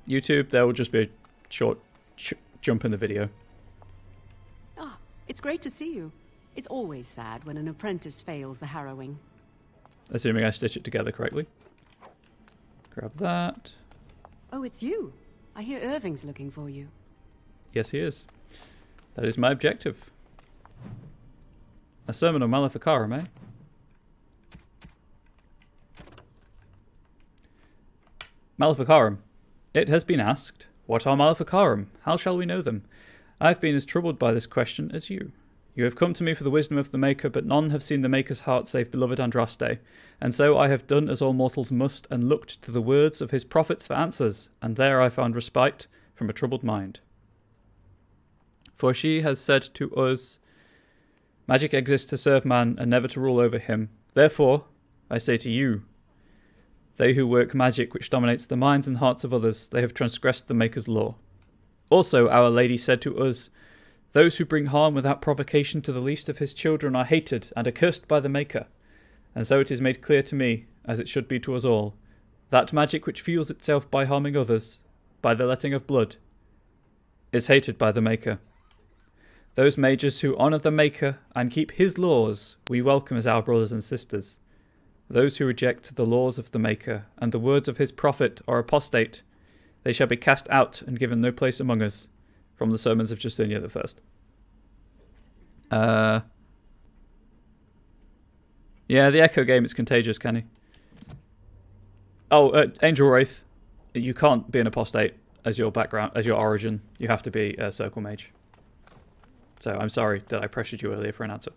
YouTube, there will just be a short jump in the video. Ah, it's great to see you. It's always sad when an apprentice fails the harrowing. Assuming I stitch it together correctly. Grab that. Oh, it's you. I hear Irving's looking for you. Yes, he is. That is my objective. A sermon on Maleficarum, eh? Maleficarum. It has been asked, what are Maleficarum? How shall we know them? I have been as troubled by this question as you. You have come to me for the wisdom of the Maker, but none have seen the Maker's heart save beloved Andraste. And so I have done as all mortals must, and looked to the words of his prophets for answers, and there I found respite from a troubled mind. For she has said to us, magic exists to serve man, and never to rule over him. Therefore, I say to you, they who work magic which dominates the minds and hearts of others, they have transgressed the Maker's law. Also, our Lady said to us, those who bring harm without provocation to the least of his children are hated and accursed by the Maker. And so it is made clear to me, as it should be to us all, that magic which fuels itself by harming others, by the letting of blood, is hated by the Maker. Those mages who honour the Maker and keep his laws, we welcome as our brothers and sisters. Those who reject the laws of the Maker and the words of his prophet are apostate. They shall be cast out and given no place among us. From the sermons of Justinia the First. Yeah, the Echo game is contagious, can he? Oh, Angel Wraith. You can't be an apostate as your background, as your origin. You have to be a Circle Mage. So I'm sorry that I pressured you earlier for an answer.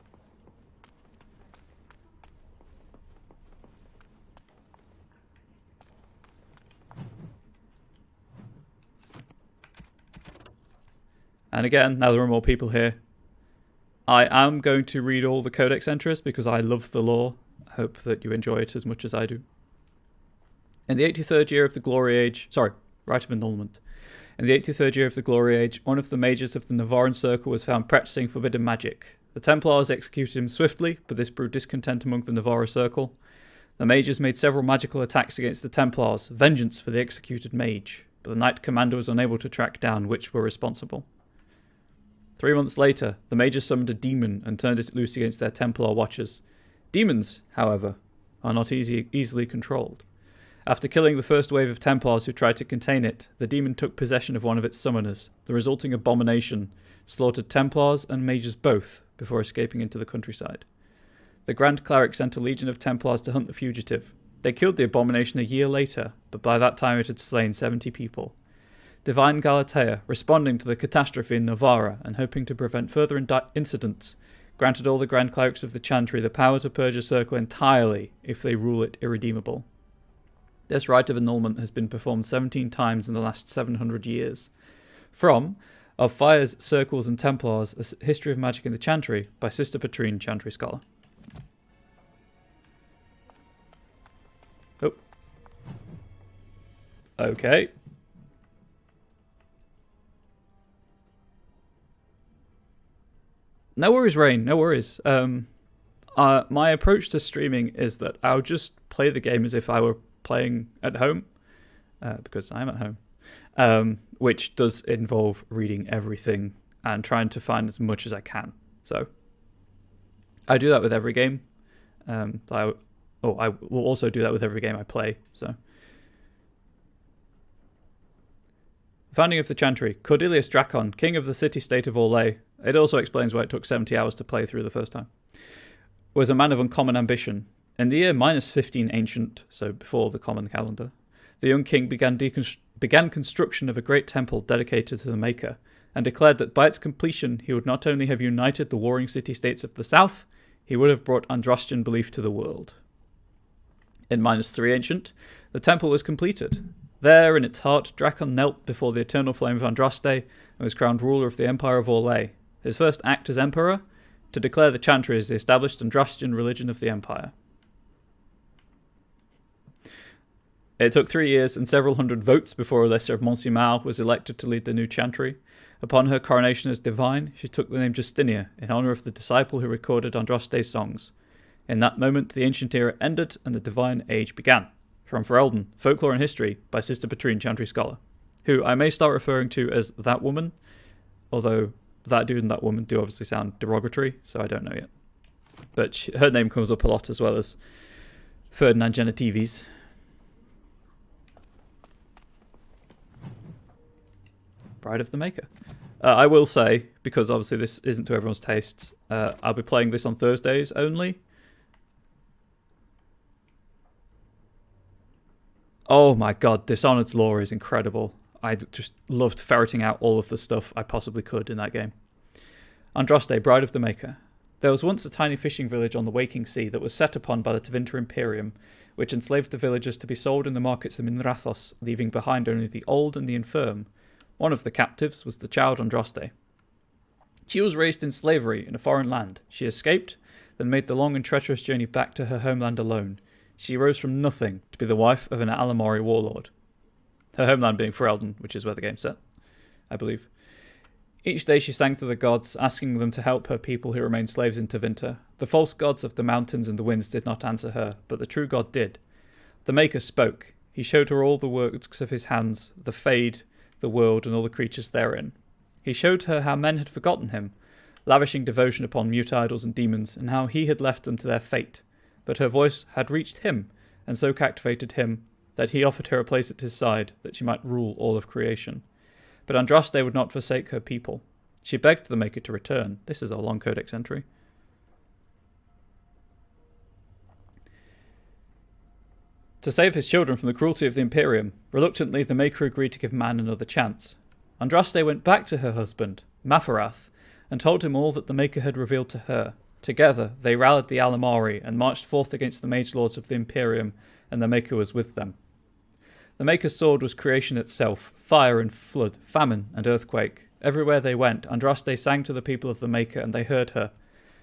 And again, now there are more people here. I am going to read all the Codex Entries because I love the lore. I hope that you enjoy it as much as I do. In the 83rd year of the Glory Age... Sorry, Rite of Annulment. In the 83rd year of the Glory Age, one of the mages of the Navarran Circle was found practicing forbidden magic. The Templars executed him swiftly, but this brewed discontent among the Navarra Circle. The mages made several magical attacks against the Templars, vengeance for the executed mage, but the Knight Commander was unable to track down which were responsible. 3 months later, the mages summoned a demon and turned it loose against their Templar watchers. Demons, however, are not easily controlled. After killing the first wave of Templars who tried to contain it, the demon took possession of one of its summoners. The resulting abomination slaughtered Templars and mages both before escaping into the countryside. The Grand Cleric sent a legion of Templars to hunt the fugitive. They killed the abomination a year later, but by that time it had slain 70 people. Divine Galatea, responding to the catastrophe in Navarra and hoping to prevent further incidents, granted all the Grand Clerics of the Chantry the power to purge a circle entirely if they rule it irredeemable. This rite of annulment has been performed 17 times in the last 700 years. From Of Fires, Circles and Templars, A History of Magic in the Chantry by Sister Patrine, Chantry Scholar. Oh. Okay. No worries, Rain. No worries. My approach to streaming is that I'll just play the game as if I were playing at home, because I'm at home, which does involve reading everything and trying to find as much as I can. So I do that with every game. I will also do that with every game I play. So. Founding of the Chantry. Cordelius Dracon, king of the city-state of Orlais. It also explains why it took 70 hours to play through the first time. Was a man of uncommon ambition. In the year -15 ancient, so before the common calendar, the young king began construction of a great temple dedicated to the Maker, and declared that by its completion he would not only have united the warring city-states of the south, he would have brought Andrastian belief to the world. In -3 ancient, the temple was completed. There, in its heart, Dracon knelt before the eternal flame of Andraste and was crowned ruler of the Empire of Orlais. His first act as emperor, to declare the Chantry as the established Andrastian religion of the Empire. It took 3 years and several hundred votes before Alessa of Monsimal was elected to lead the new Chantry. Upon her coronation as divine, she took the name Justinia in honour of the disciple who recorded Andraste's songs. In that moment, the ancient era ended and the divine age began. From Ferelden, Folklore and History by Sister Patrine, Chantry Scholar. who I may start referring to as that woman, although that dude and that woman do obviously sound derogatory, so I don't know yet. But her name comes up a lot, as well as Ferdinand Genitives. Bride of the Maker. I will say, because obviously this isn't to everyone's taste, I'll be playing this on Thursdays only. Oh my god, Dishonored's lore is incredible. I just loved ferreting out all of the stuff I possibly could in that game. Andraste, Bride of the Maker. There was once a tiny fishing village on the Waking Sea that was set upon by the Tevinter Imperium, which enslaved the villagers to be sold in the markets of Minrathos, leaving behind only the old and the infirm. One of the captives was the child Andraste. She was raised in slavery in a foreign land. She escaped, then made the long and treacherous journey back to her homeland alone. She rose from nothing to be the wife of an Alamori warlord. Her homeland being Ferelden, which is where the game's set, I believe. Each day she sang to the gods, asking them to help her people who remained slaves in Tevinter. The false gods of the mountains and the winds did not answer her, but the true god did. The Maker spoke. He showed her all the works of his hands, the Fade, the world, and all the creatures therein. He showed her how men had forgotten him, lavishing devotion upon mute idols and demons, and how he had left them to their fate. But her voice had reached him, and so captivated him, that he offered her a place at his side, that she might rule all of creation. But Andraste would not forsake her people. She begged the Maker to return. This is a long codex entry. To save his children from the cruelty of the Imperium, reluctantly the Maker agreed to give man another chance. Andraste went back to her husband, Mafarath, and told him all that the Maker had revealed to her. Together they rallied the Alamari and marched forth against the Mage Lords of the Imperium, and the Maker was with them. The Maker's sword was creation itself, fire and flood, famine and earthquake. Everywhere they went, Andraste sang to the people of the Maker, and they heard her.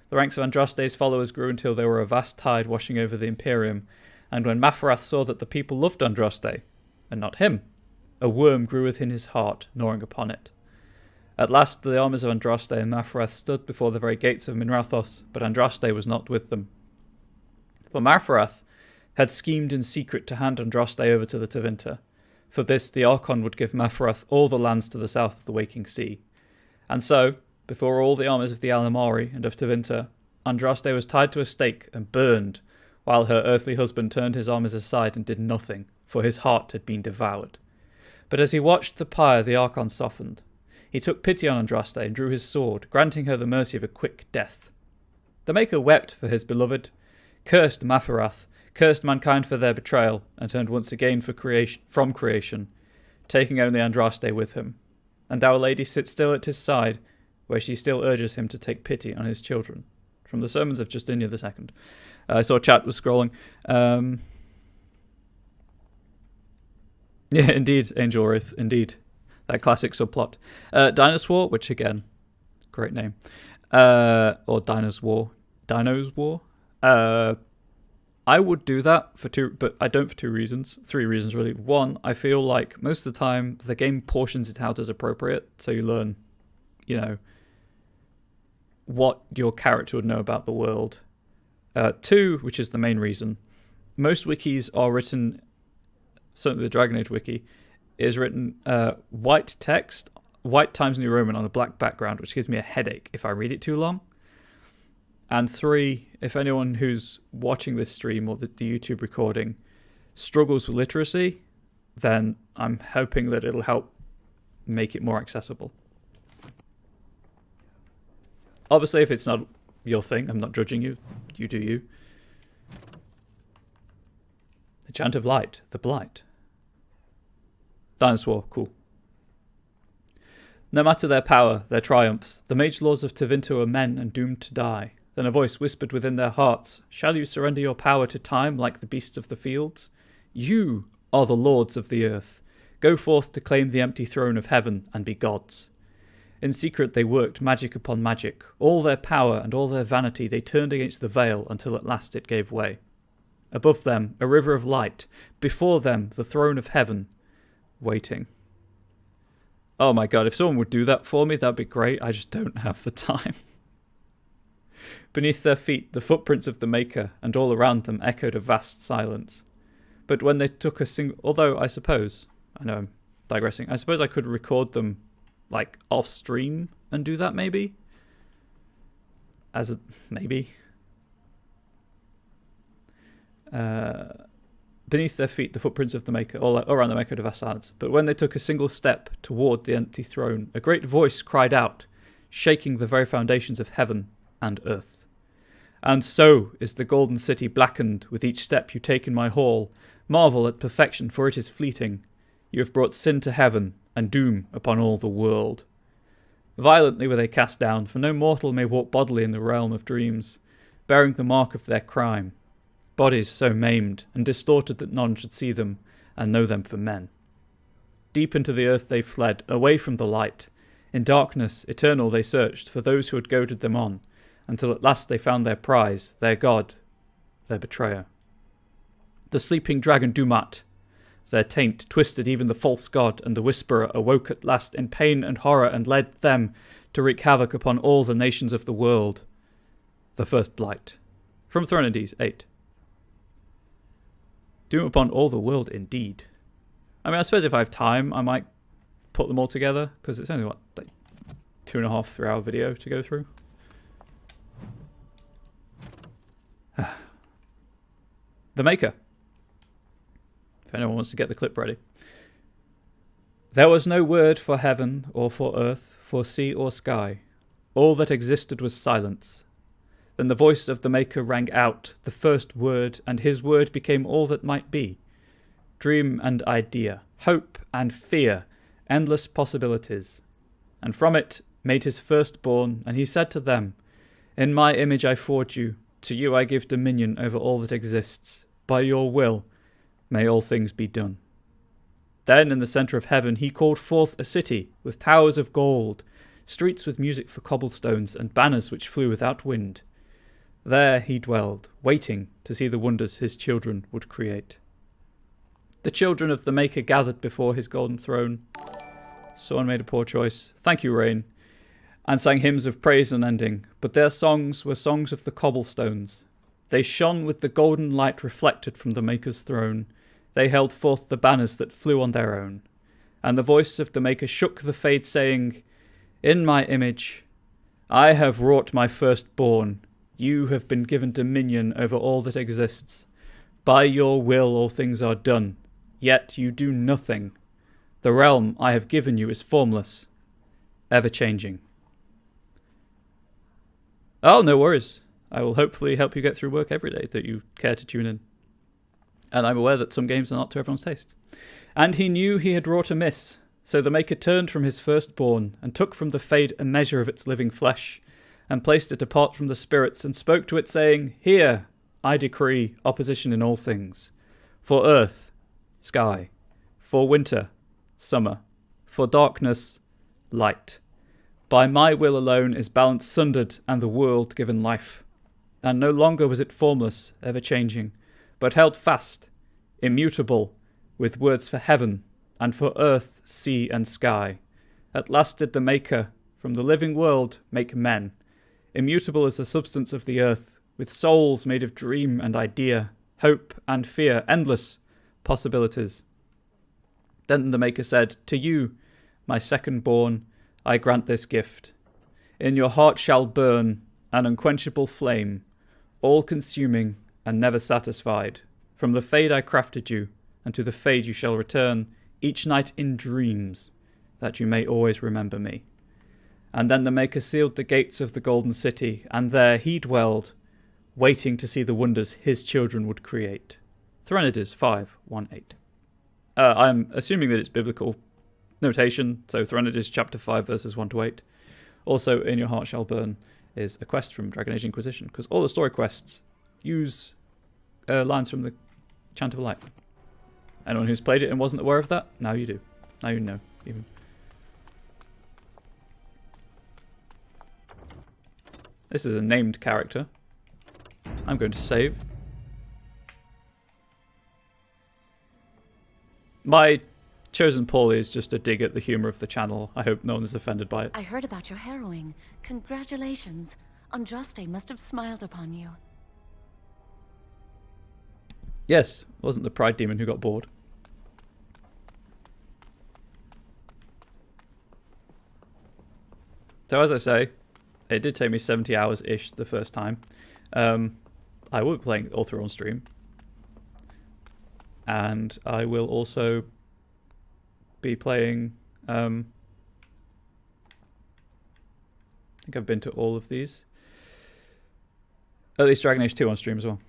The ranks of Andraste's followers grew until there were a vast tide washing over the Imperium, and when Mafarath saw that the people loved Andraste, and not him, a worm grew within his heart, gnawing upon it. At last the armies of Andraste and Mafarath stood before the very gates of Minrathos, but Andraste was not with them. For Mafarath had schemed in secret to hand Andraste over to the Tevinter. For this, the Archon would give Mafarath all the lands to the south of the Waking Sea. And so, before all the armies of the Alamari and of Tevinter, Andraste was tied to a stake and burned, while her earthly husband turned his armies aside and did nothing, for his heart had been devoured. But as he watched the pyre, the Archon softened. He took pity on Andraste and drew his sword, granting her the mercy of a quick death. The Maker wept for his beloved, cursed Mafarath, cursed mankind for their betrayal, and turned once again from creation, taking only Andraste with him. And Our Lady sits still at his side, where she still urges him to take pity on his children. From the Sermons of Justinia II. I saw chat was scrolling. Yeah, indeed, Angel Wraith, indeed. That classic subplot. Dinosaur, which again, great name. Or Dinos War. Dinos War. I would do that for two, but I don't for two reasons. Three reasons, really. One, I feel like most of the time the game portions it out as appropriate, so you learn, what your character would know about the world. Two, which is the main reason, most wikis are written, certainly the Dragon Age wiki, is written white text, white Times New Roman on a black background, which gives me a headache if I read it too long. And three, if anyone who's watching this stream or the YouTube recording struggles with literacy, then I'm hoping that it'll help make it more accessible. Obviously, if it's not your thing, I'm not judging you. You do you. The Chant of Light, the Blight. Dinosaur, cool. No matter their power, their triumphs, the Mage Lords of Tevinter were men and doomed to die. Then a voice whispered within their hearts, "Shall you surrender your power to time like the beasts of the fields? You are the lords of the earth. Go forth to claim the empty throne of heaven and be gods." In secret they worked magic upon magic. All their power and all their vanity they turned against the veil until at last it gave way. Above them, a river of light. Before them, the throne of heaven, waiting. Oh my god, if someone would do that for me, that'd be great. I just don't have the time. Beneath their feet, the footprints of the Maker, and all around them echoed a vast silence. But when they took a single... Although, I suppose... I know I'm digressing. I suppose I could record them like off stream and do that maybe. Maybe. Beneath their feet, the footprints of the Maker, all around the Maker de Vassades. But when they took a single step toward the empty throne, a great voice cried out, shaking the very foundations of heaven and earth. And so is the golden city blackened with each step you take in my hall. Marvel at perfection, for it is fleeting. You have brought sin to heaven and doom upon all the world. Violently were they cast down, for no mortal may walk bodily in the realm of dreams, bearing the mark of their crime. Bodies so maimed and distorted that none should see them and know them for men. Deep into the earth they fled, away from the light. In darkness eternal they searched for those who had goaded them on, until at last they found their prize, their god, their betrayer. The sleeping dragon Dumat, their taint twisted even the false god, and the whisperer awoke at last in pain and horror and led them to wreak havoc upon all the nations of the world. The First Blight. From Threnodies 8. Doom upon all the world indeed. I mean, I suppose if I have time, I might put them all together, because it's only, like 2.5, 3 hour video to go through. The Maker. If anyone wants to get the clip ready. There was no word for heaven or for earth, for sea or sky. All that existed was silence. Then the voice of the Maker rang out, the first word, and his word became all that might be. Dream and idea, hope and fear, endless possibilities. And from it made his firstborn, and he said to them, In my image I forged you, to you I give dominion over all that exists. By your will may all things be done. Then in the centre of heaven he called forth a city with towers of gold, streets with music for cobblestones, and banners which flew without wind. There he dwelled, waiting to see the wonders his children would create. The children of the Maker gathered before his golden throne. Someone made a poor choice. Thank you, Rain. And sang hymns of praise unending, but their songs were songs of the cobblestones. They shone with the golden light reflected from the Maker's throne. They held forth the banners that flew on their own. And the voice of the Maker shook the fade, saying, In my image I have wrought my firstborn. You have been given dominion over all that exists. By your will all things are done, yet you do nothing. The realm I have given you is formless, ever-changing. Oh, no worries. I will hopefully help you get through work every day that you care to tune in. And I'm aware that some games are not to everyone's taste. And he knew he had wrought amiss, so the Maker turned from his firstborn, and took from the Fade a measure of its living flesh, and placed it apart from the spirits, and spoke to it, saying, Here I decree opposition in all things. For earth, sky. For winter, summer. For darkness, light. By my will alone is balance sundered, and the world given life. And no longer was it formless, ever-changing, but held fast, immutable, with words for heaven, and for earth, sea, and sky. At last did the Maker from the living world make men, immutable as the substance of the earth, with souls made of dream and idea, hope and fear, endless possibilities. Then the Maker said, To you, my second-born, I grant this gift. In your heart shall burn an unquenchable flame, all-consuming and never satisfied. From the Fade I crafted you, and to the Fade you shall return, each night in dreams, that you may always remember me. And then the Maker sealed the gates of the golden city, and there he dwelled, waiting to see the wonders his children would create. Threnodies 5:1-8. I'm assuming that it's biblical notation, so Threnodies chapter 5 verses 1-8. Also, In Your Heart Shall Burn is a quest from Dragon Age Inquisition, because all the story quests use lines from the Chant of Light. Anyone who's played it and wasn't aware of that, now you do. Now you know, even. This is a named character. I'm going to save. My chosen poorly is just a dig at the humour of the channel. I hope no one is offended by it. I heard about your harrowing. Congratulations. Andraste must have smiled upon you. Yes, it wasn't the pride demon who got bored. So as I say, it did take me 70 hours-ish the first time. I will be playing all through on stream. And I will also be playing... I think I've been to all of these. At least Dragon Age 2 on stream as well.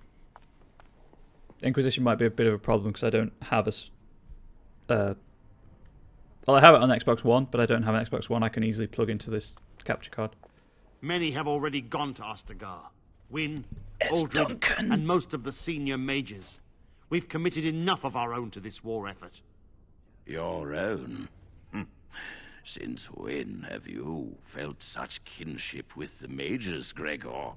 Inquisition might be a bit of a problem because I don't have a... well, I have it on Xbox One, but I don't have an Xbox One I can easily plug into this capture card. Many have already gone to Ostagar. Wynne, Aldred, and most of the senior mages. We've committed enough of our own to this war effort. Your own? Since when have you felt such kinship with the mages, Gregor?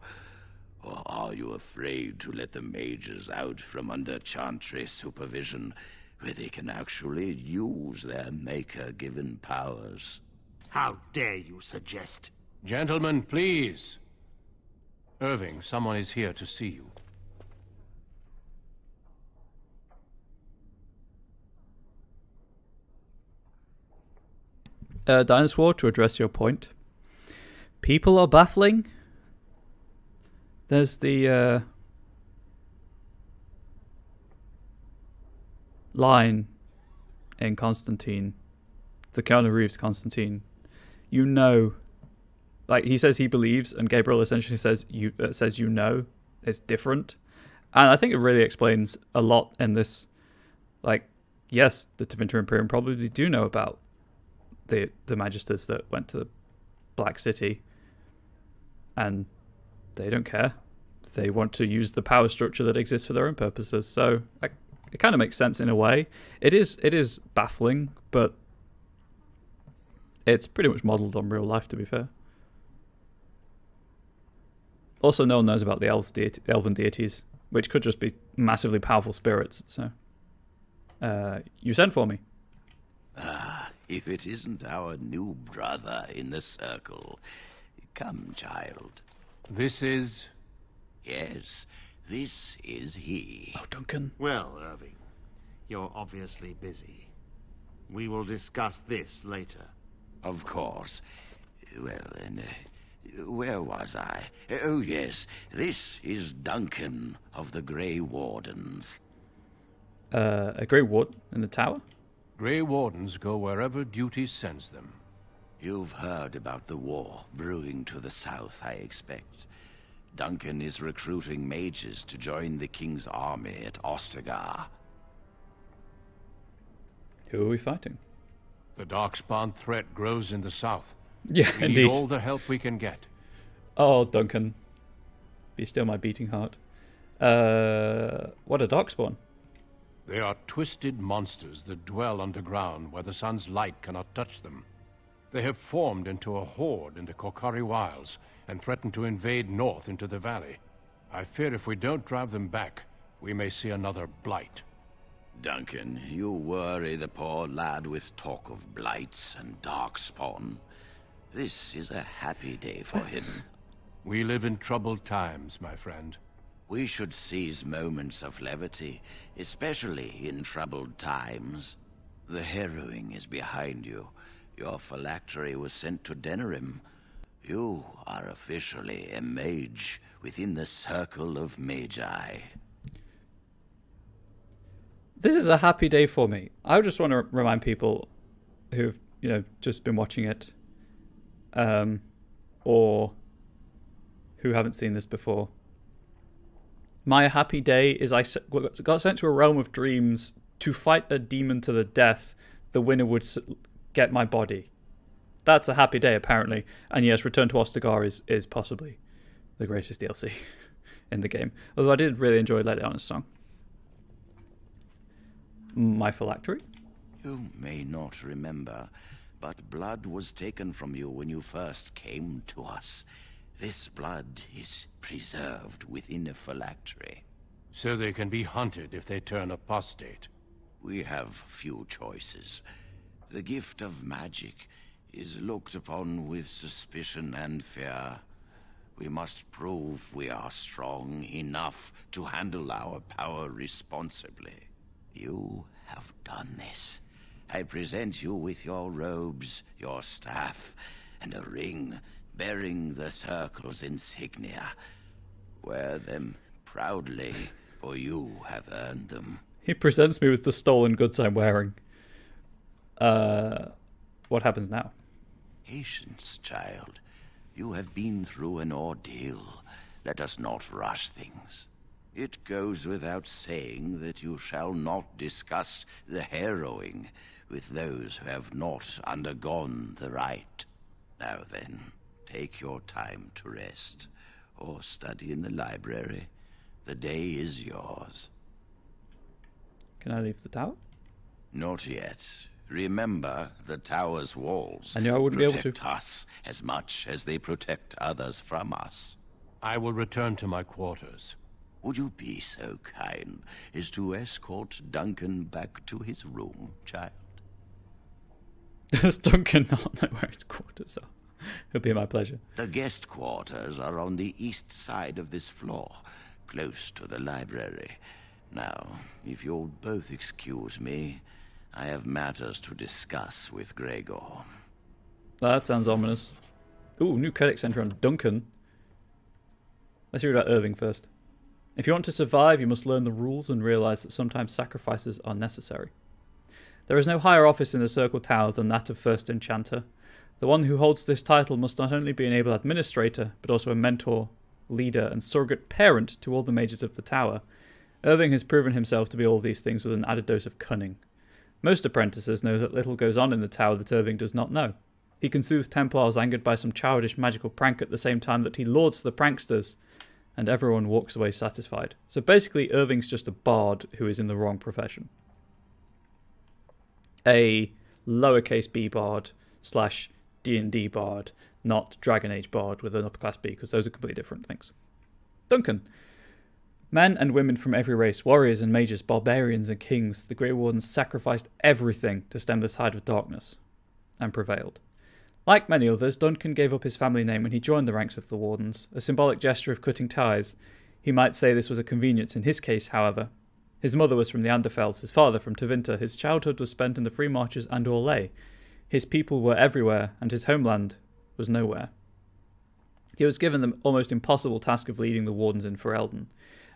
Or are you afraid to let the mages out from under Chantry supervision, where they can actually use their Maker-given powers? How dare you suggest? Gentlemen, please. Irving, someone is here to see you. Dinosaur, to address your point. People are baffling. There's the line in Constantine, the Keanu Reeves Constantine. You know, like he says he believes, and Gabriel essentially says you it's different, and I think it really explains a lot in this. Like, yes, the Tevinter Imperium probably do know about the Magisters that went to the Black City, and they don't care. They want to use the power structure that exists for their own purposes. So it kind of makes sense in a way. It is baffling, but it's pretty much modelled on real life, to be fair. Also, no one knows about the elven deities, which could just be massively powerful spirits. So, you sent for me. If it isn't our new brother in the circle. Come, child. This is... Yes, this is he. Oh, Duncan. Well, Irving, you're obviously busy. We will discuss this later. Of course. Well, then, where was I? Oh, yes, this is Duncan of the Grey Wardens. A Grey Warden in the tower? Grey Wardens go wherever duty sends them. You've heard about the war brewing to the south, I expect. Duncan is recruiting mages to join the King's army at Ostagar. Who are we fighting? The Darkspawn threat grows in the south. Yeah, We indeed. need all the help we can get. Oh, Duncan. Be still my beating heart. What a Darkspawn? They are twisted monsters that dwell underground where the sun's light cannot touch them. They have formed into a horde in the Korkari Wilds and threaten to invade north into the valley. I fear if we don't drive them back, we may see another blight. Duncan, you worry the poor lad with talk of blights and darkspawn. This is a happy day for him. We live in troubled times, my friend. We should seize moments of levity, especially in troubled times. The harrowing is behind you. Your phylactery was sent to Denerim. You are officially a mage within the circle of magi. This is a happy day for me. I just want to remind people who've, just been watching it, or who haven't seen this before. My happy day is I got sent to a realm of dreams to fight a demon to the death. The winner would get my body. That's a happy day, apparently. And yes, Return to Ostagar is possibly the greatest DLC in the game. Although I did really enjoy Let It On a Song. My phylactery? You may not remember, but blood was taken from you when you first came to us. This blood is preserved within a phylactery. So they can be hunted if they turn apostate. We have few choices. The gift of magic is looked upon with suspicion and fear. We must prove we are strong enough to handle our power responsibly. You have done this. I present you with your robes, your staff, and a ring bearing the Circle's insignia. Wear them proudly, for you have earned them. He presents me with the stolen goods I'm wearing. What happens now? Patience, child. You have been through an ordeal. Let us not rush things. It goes without saying that you shall not discuss the harrowing with those who have not undergone the rite. Now then, take your time to rest, or study in the library. The day is yours. Can I leave the tower? Not yet. Remember, the tower's walls I knew I wouldn't be able to. protect us as much as they protect others from us. I will return to my quarters. Would you be so kind as to escort Duncan back to his room, child? Does Duncan not know where his quarters are? It'll be my pleasure. The guest quarters are on the east side of this floor, close to the library. Now, if you'll both excuse me, I have matters to discuss with Gregor. That sounds ominous. Ooh, new codex entry on Duncan. Let's hear about Irving first. If you want to survive, you must learn the rules and realize that sometimes sacrifices are necessary. There is no higher office in the Circle Tower than that of First Enchanter. The one who holds this title must not only be an able administrator, but also a mentor, leader, and surrogate parent to all the mages of the tower. Irving has proven himself to be all these things with an added dose of cunning. Most apprentices know that little goes on in the tower that Irving does not know. He can soothe Templars angered by some childish magical prank at the same time that he lauds the pranksters, and everyone walks away satisfied. So basically, Irving's just a bard who is in the wrong profession. A lowercase b bard slash D&D bard, not Dragon Age bard with an upperclass B, because those are completely different things. Duncan. Men and women from every race, warriors and mages, barbarians and kings, the Grey Wardens sacrificed everything to stem the tide of darkness, and prevailed. Like many others, Duncan gave up his family name when he joined the ranks of the Wardens, a symbolic gesture of cutting ties. He might say this was a convenience in his case, however. His mother was from the Anderfells, his father from Tevinter, his childhood was spent in the Free Marches and Orlais. His people were everywhere, and his homeland was nowhere. He was given the almost impossible task of leading the Wardens in Ferelden,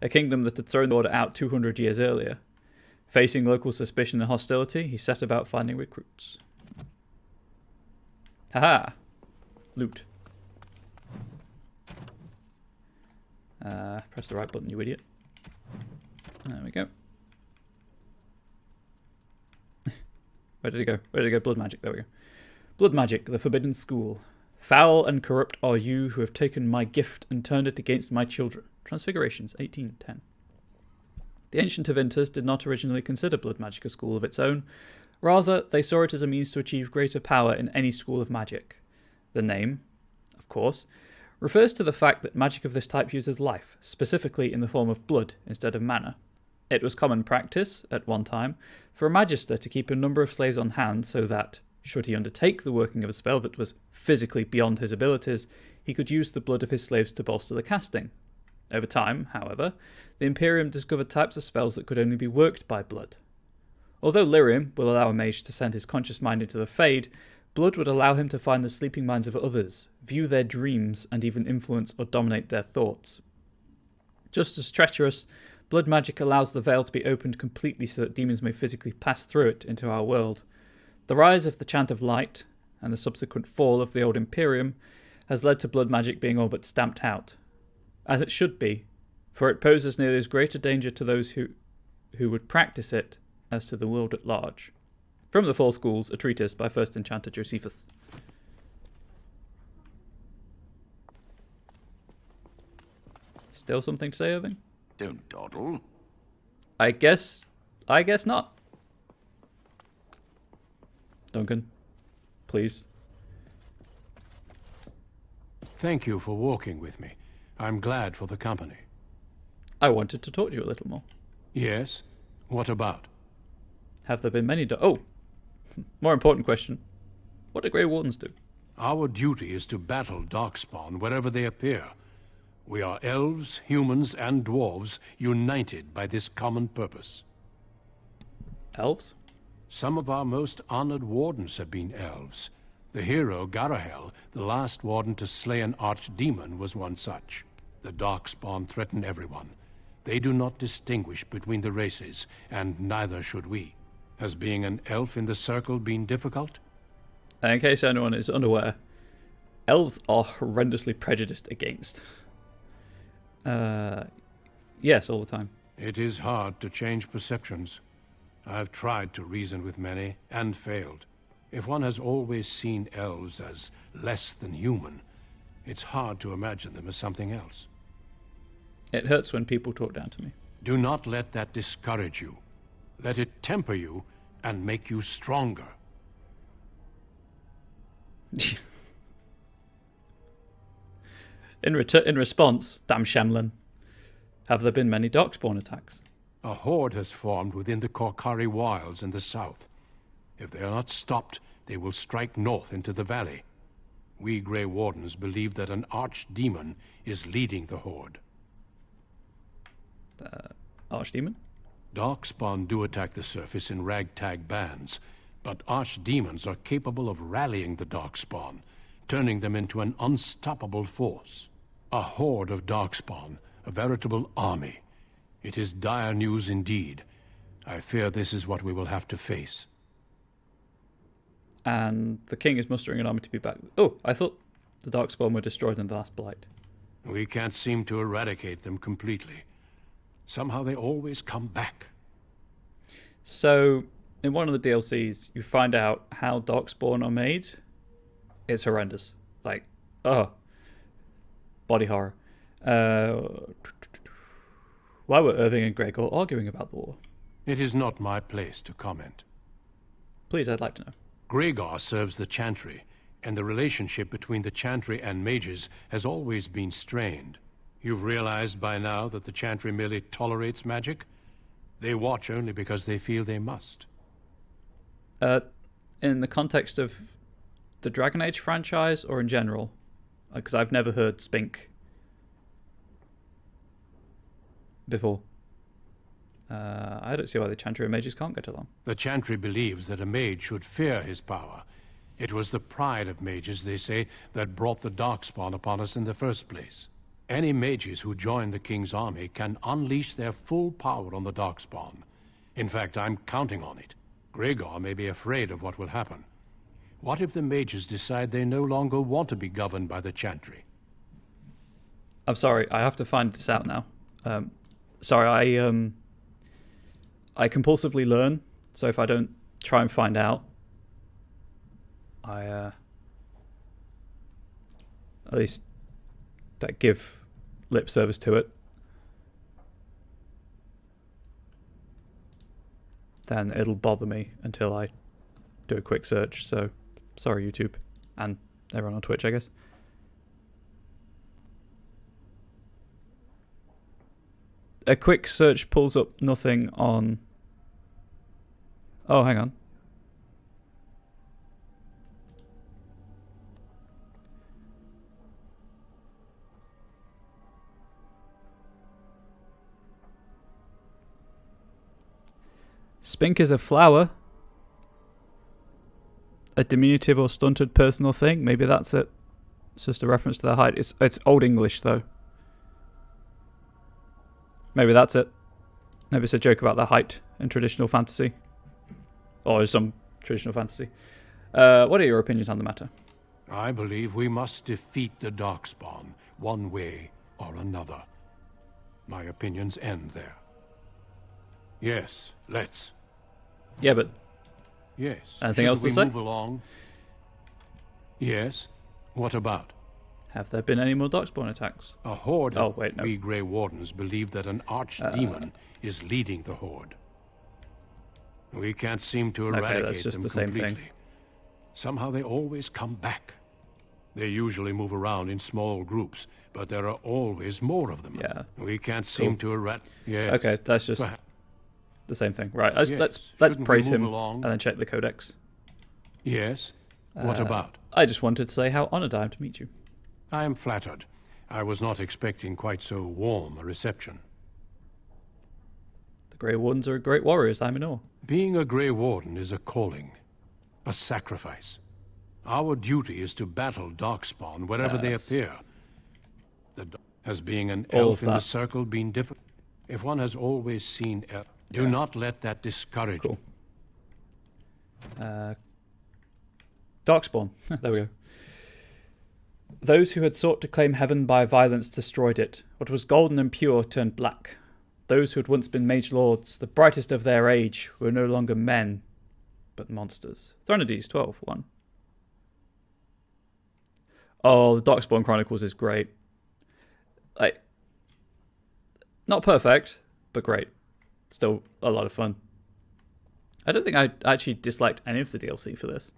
a kingdom that had thrown the order out 200 years earlier. Facing local suspicion and hostility, he set about finding recruits. Haha! Loot. Press the right button, you idiot. There we go. Where did it go? Where did it go? Blood magic. There we go. Blood magic, the forbidden school. Foul and corrupt are you who have taken my gift and turned it against my children. Transfigurations, 1810. The ancient Tevinters did not originally consider blood magic a school of its own. Rather, they saw it as a means to achieve greater power in any school of magic. The name, of course, refers to the fact that magic of this type uses life, specifically in the form of blood instead of mana. It was common practice, at one time, for a magister to keep a number of slaves on hand so that, should he undertake the working of a spell that was physically beyond his abilities, he could use the blood of his slaves to bolster the casting. Over time, however, the Imperium discovered types of spells that could only be worked by blood. Although Lyrium will allow a mage to send his conscious mind into the Fade, blood would allow him to find the sleeping minds of others, view their dreams, and even influence or dominate their thoughts. Just as treacherous, blood magic allows the veil to be opened completely so that demons may physically pass through it into our world. The rise of the Chant of Light, and the subsequent fall of the old Imperium, has led to blood magic being all but stamped out. As it should be, for it poses nearly as great a danger to those who would practice it as to the world at large. From the Four Schools, a treatise by First Enchanter Josephus. Still something to say, Irving? Don't dawdle. I guess not. Duncan, please. Thank you for walking with me. I'm glad for the company. I wanted to talk to you a little more. Yes? What about? Have there been many oh, more important question. What do Grey Wardens do? Our duty is to battle Darkspawn wherever they appear. We are elves, humans, and dwarves united by this common purpose. Elves? Some of our most honored wardens have been elves. The hero, Garahel, the last warden to slay an archdemon, was one such. The Darkspawn threaten everyone. They do not distinguish between the races, and neither should we. Has being an elf in the circle been difficult? In case anyone is unaware, elves are horrendously prejudiced against. Yes, all the time. It is hard to change perceptions. I've tried to reason with many, and failed. If one has always seen elves as less than human, it's hard to imagine them as something else. It hurts when people talk down to me. Do not let that discourage you. Let it temper you and make you stronger. In response, damn Shemlin, have there been many Darkspawn attacks? A horde has formed within the Korkari wilds in the south. If they are not stopped, they will strike north into the valley. We Grey Wardens believe that an archdemon is leading the horde. Archdemon? Darkspawn do attack the surface in ragtag bands, but archdemons are capable of rallying the Darkspawn, turning them into an unstoppable force. A horde of Darkspawn, a veritable army. It is dire news indeed. I fear this is what we will have to face. And the king is mustering an army to be back. Oh, I thought the Darkspawn were destroyed in the last Blight. We can't seem to eradicate them completely. Somehow they always come back. So, in one of the DLCs, you find out how Darkspawn are made. It's horrendous. Like, body horror. Why were Irving and Gregor arguing about the war? It is not my place to comment. Please, I'd like to know. Gregor serves the Chantry, and the relationship between the Chantry and mages has always been strained. You've realized by now that the Chantry merely tolerates magic? They watch only because they feel they must. In the context of the Dragon Age franchise, or in general? Because I've never heard Spink before. I don't see why the Chantry and mages can't get along. The Chantry believes that a mage should fear his power. It was the pride of mages, they say, that brought the Darkspawn upon us in the first place. Any mages who join the King's army can unleash their full power on the Darkspawn. In fact, I'm counting on it. Gregor may be afraid of what will happen. What if the mages decide they no longer want to be governed by the Chantry? I'm sorry, I have to find this out now. Sorry, I compulsively learn, so if I don't try and find out, I at least give lip service to it. Then it'll bother me until I do a quick search. So, sorry, YouTube, and everyone on Twitch, I guess. A quick search pulls up nothing on... Oh, hang on. Spink is a flower. A diminutive or stunted personal thing. Maybe that's it. It's just a reference to their height. It's Old English, though. Maybe that's it. Maybe it's a joke about their height in traditional fantasy. Or some traditional fantasy. What are your opinions on the matter? I believe we must defeat the Darkspawn, one way or another. My opinions end there. Yes, let's. Yeah, but... Yes. Anything else to say? Move along? Yes. What about? Have there been any more Darkspawn attacks? A horde Oh, wait, no. We Grey Wardens believe that an archdemon is leading the horde. We can't seem to eradicate that's just them the same completely. thing. Somehow they always come back. They usually move around in small groups, but there are always more of them. Yeah. We can't seem to eradicate... Yes. Okay, that's just Perhaps. the same thing. Right, Yes. let's Shouldn't we praise move him along? and then check the codex. Yes. What about? I just wanted to say how honoured I am to meet you. I am flattered. I was not expecting quite so warm a reception. The Grey Wardens are great warriors, I'm in awe. Being a Grey Warden is a calling, a sacrifice. Our duty is to battle darkspawn wherever they Yes. appear. Has being an All elf of in the that. circle been difficult? If one has always seen elf, do not let that discourage you. Cool. Darkspawn. There we go. Those who had sought to claim heaven by violence destroyed it. What was golden and pure turned black. Those who had once been mage lords, the brightest of their age, were no longer men, but monsters. Thronades 12, 1. Oh, the Darkspawn Chronicles is great. Like, not perfect, but great. Still a lot of fun. I don't think I actually disliked any of the DLC for this.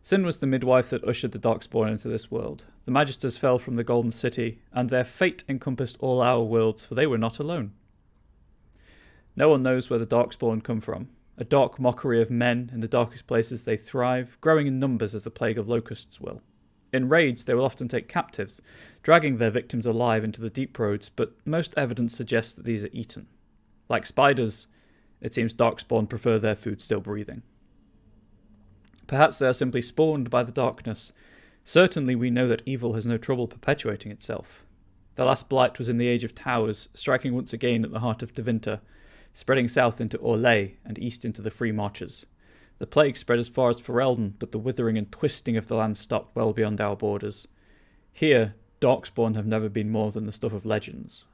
Sin was the midwife that ushered the Darkspawn into this world. The Magisters fell from the Golden City, and their fate encompassed all our worlds, for they were not alone. No one knows where the Darkspawn come from. A dark mockery of men, in the darkest places they thrive, growing in numbers as the plague of locusts will. In raids, they will often take captives, dragging their victims alive into the deep roads, but most evidence suggests that these are eaten. Like spiders, it seems Darkspawn prefer their food still breathing. Perhaps they are simply spawned by the darkness. Certainly we know that evil has no trouble perpetuating itself. The last blight was in the Age of Towers, striking once again at the heart of Tevinter, spreading south into Orlais and east into the Free Marches. The plague spread as far as Ferelden, but the withering and twisting of the land stopped well beyond our borders. Here, Darkspawn have never been more than the stuff of legends.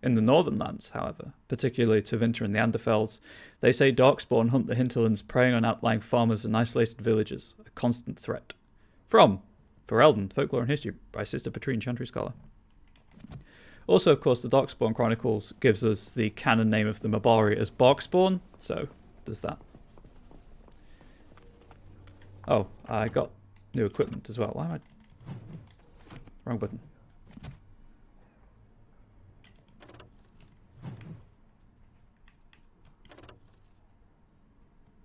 In the northern lands, however, particularly Tevinter and the Anderfells, they say Darkspawn hunt the hinterlands, preying on outlying farmers and isolated villages, a constant threat. From Ferelden, Folklore and History by Sister Patrine, Chantry Scholar. Also, of course, the Darkspawn Chronicles gives us the canon name of the Mabari as Barkspawn, so there's that. Oh, I got new equipment as well. Why am I... Wrong button.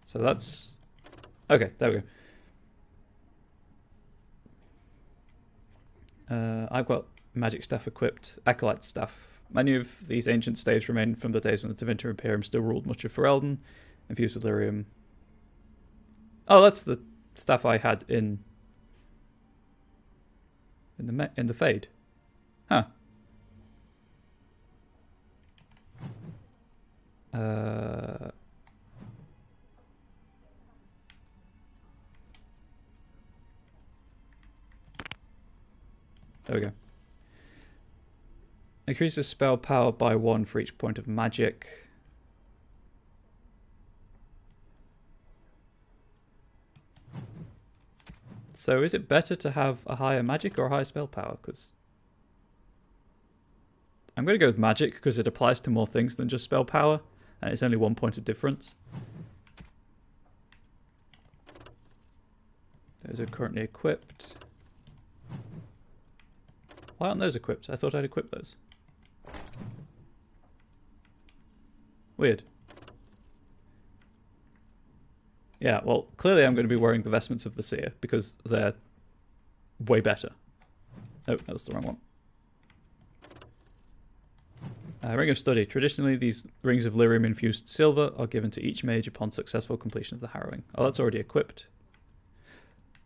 So that's... Okay, there we go. I've got magic staff equipped, acolyte staff. Many of these ancient staves remain from the days when the Tevinter Imperium still ruled much of Ferelden, infused with lyrium. Oh, that's the staff I had in the Fade. Huh. There we go. Increases spell power by 1 for each point of magic. So is it better to have a higher magic or a higher spell power? Because I'm going to go with magic because it applies to more things than just spell power, and it's only 1 point of difference. Those are currently equipped. Why aren't those equipped? I thought I'd equip those. Weird. Yeah, well, clearly I'm going to be wearing the vestments of the seer because they're way better. Oh, that was the wrong one. Ring of Study. Traditionally, these rings of lyrium-infused silver are given to each mage upon successful completion of the harrowing. Oh, that's already equipped.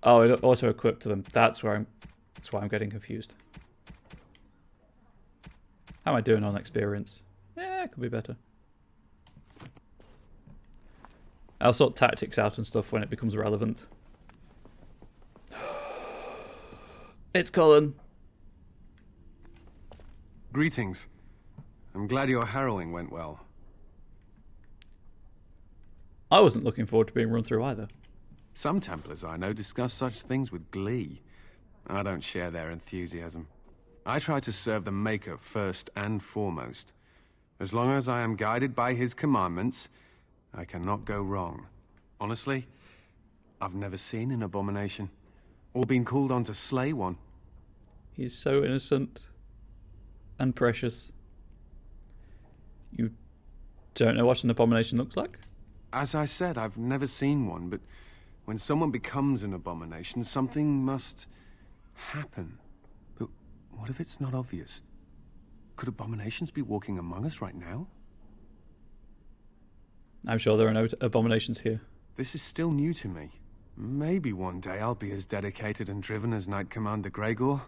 Oh, it also equipped to them. That's why I'm getting confused. How am I doing on experience? Yeah, it could be better. I'll sort tactics out and stuff when it becomes relevant. It's Colin. Greetings. I'm glad your harrowing went well. I wasn't looking forward to being run through either. Some Templars I know discuss such things with glee. I don't share their enthusiasm. I try to serve the Maker first and foremost. As long as I am guided by his commandments, I cannot go wrong. Honestly, I've never seen an abomination, or been called on to slay one. He's so innocent and precious. You don't know what an abomination looks like? As I said, I've never seen one, but when someone becomes an abomination, something must happen. But what if it's not obvious? Could abominations be walking among us right now? I'm sure there are no abominations here. This is still new to me. Maybe one day I'll be as dedicated and driven as Knight Commander Gregor.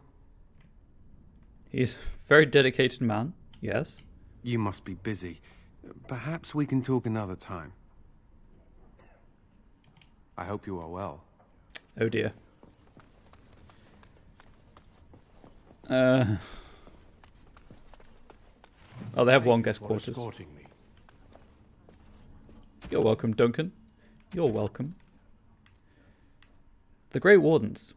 He's a very dedicated man, yes. You must be busy. Perhaps we can talk another time. I hope you are well. Oh dear. Oh, they have one guest quarters. Escorting me. You're welcome, Duncan. You're welcome. The Grey Wardens.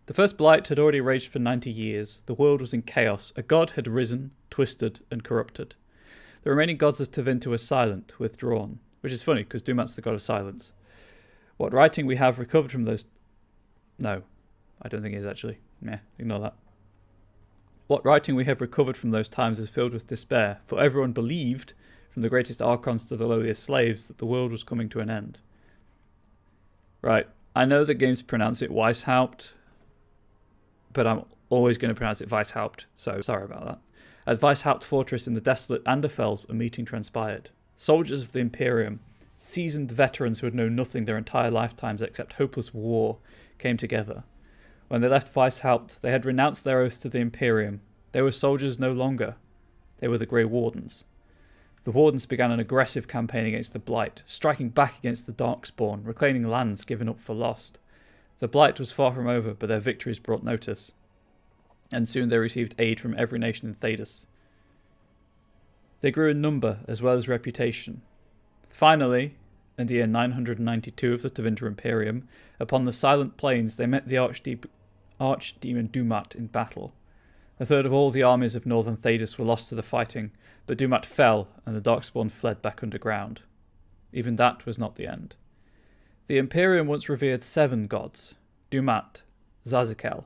The First Blight had already raged for 90 years. The world was in chaos. A god had risen, twisted, and corrupted. The remaining gods of Tevinter were silent, withdrawn. Which is funny, because Dumat's the god of silence. What writing we have recovered from those... No, I don't think it is actually. Meh, ignore that. What writing we have recovered from those times is filled with despair, for everyone believed, from the greatest archons to the lowliest slaves, that the world was coming to an end. Right, I know that games pronounce it Weishaupt, but I'm always going to pronounce it Weishaupt, so sorry about that. At Weishaupt Fortress in the desolate Anderfels, a meeting transpired. Soldiers of the Imperium, seasoned veterans who had known nothing their entire lifetimes except hopeless war, came together. When they left Weishaupt, they had renounced their oaths to the Imperium. They were soldiers no longer. They were the Grey Wardens. The Wardens began an aggressive campaign against the Blight, striking back against the Darkspawn, reclaiming lands given up for lost. The Blight was far from over, but their victories brought notice, and soon they received aid from every nation in Thedas. They grew in number as well as reputation. Finally, in the year 992 of the Tevinter Imperium, upon the Silent Plains they met the Archdemon Dumat in battle. A third of all the armies of northern Thedas were lost to the fighting, but Dumat fell, and the Darkspawn fled back underground. Even that was not the end. The Imperium once revered 7 gods: Dumat, Zazikel,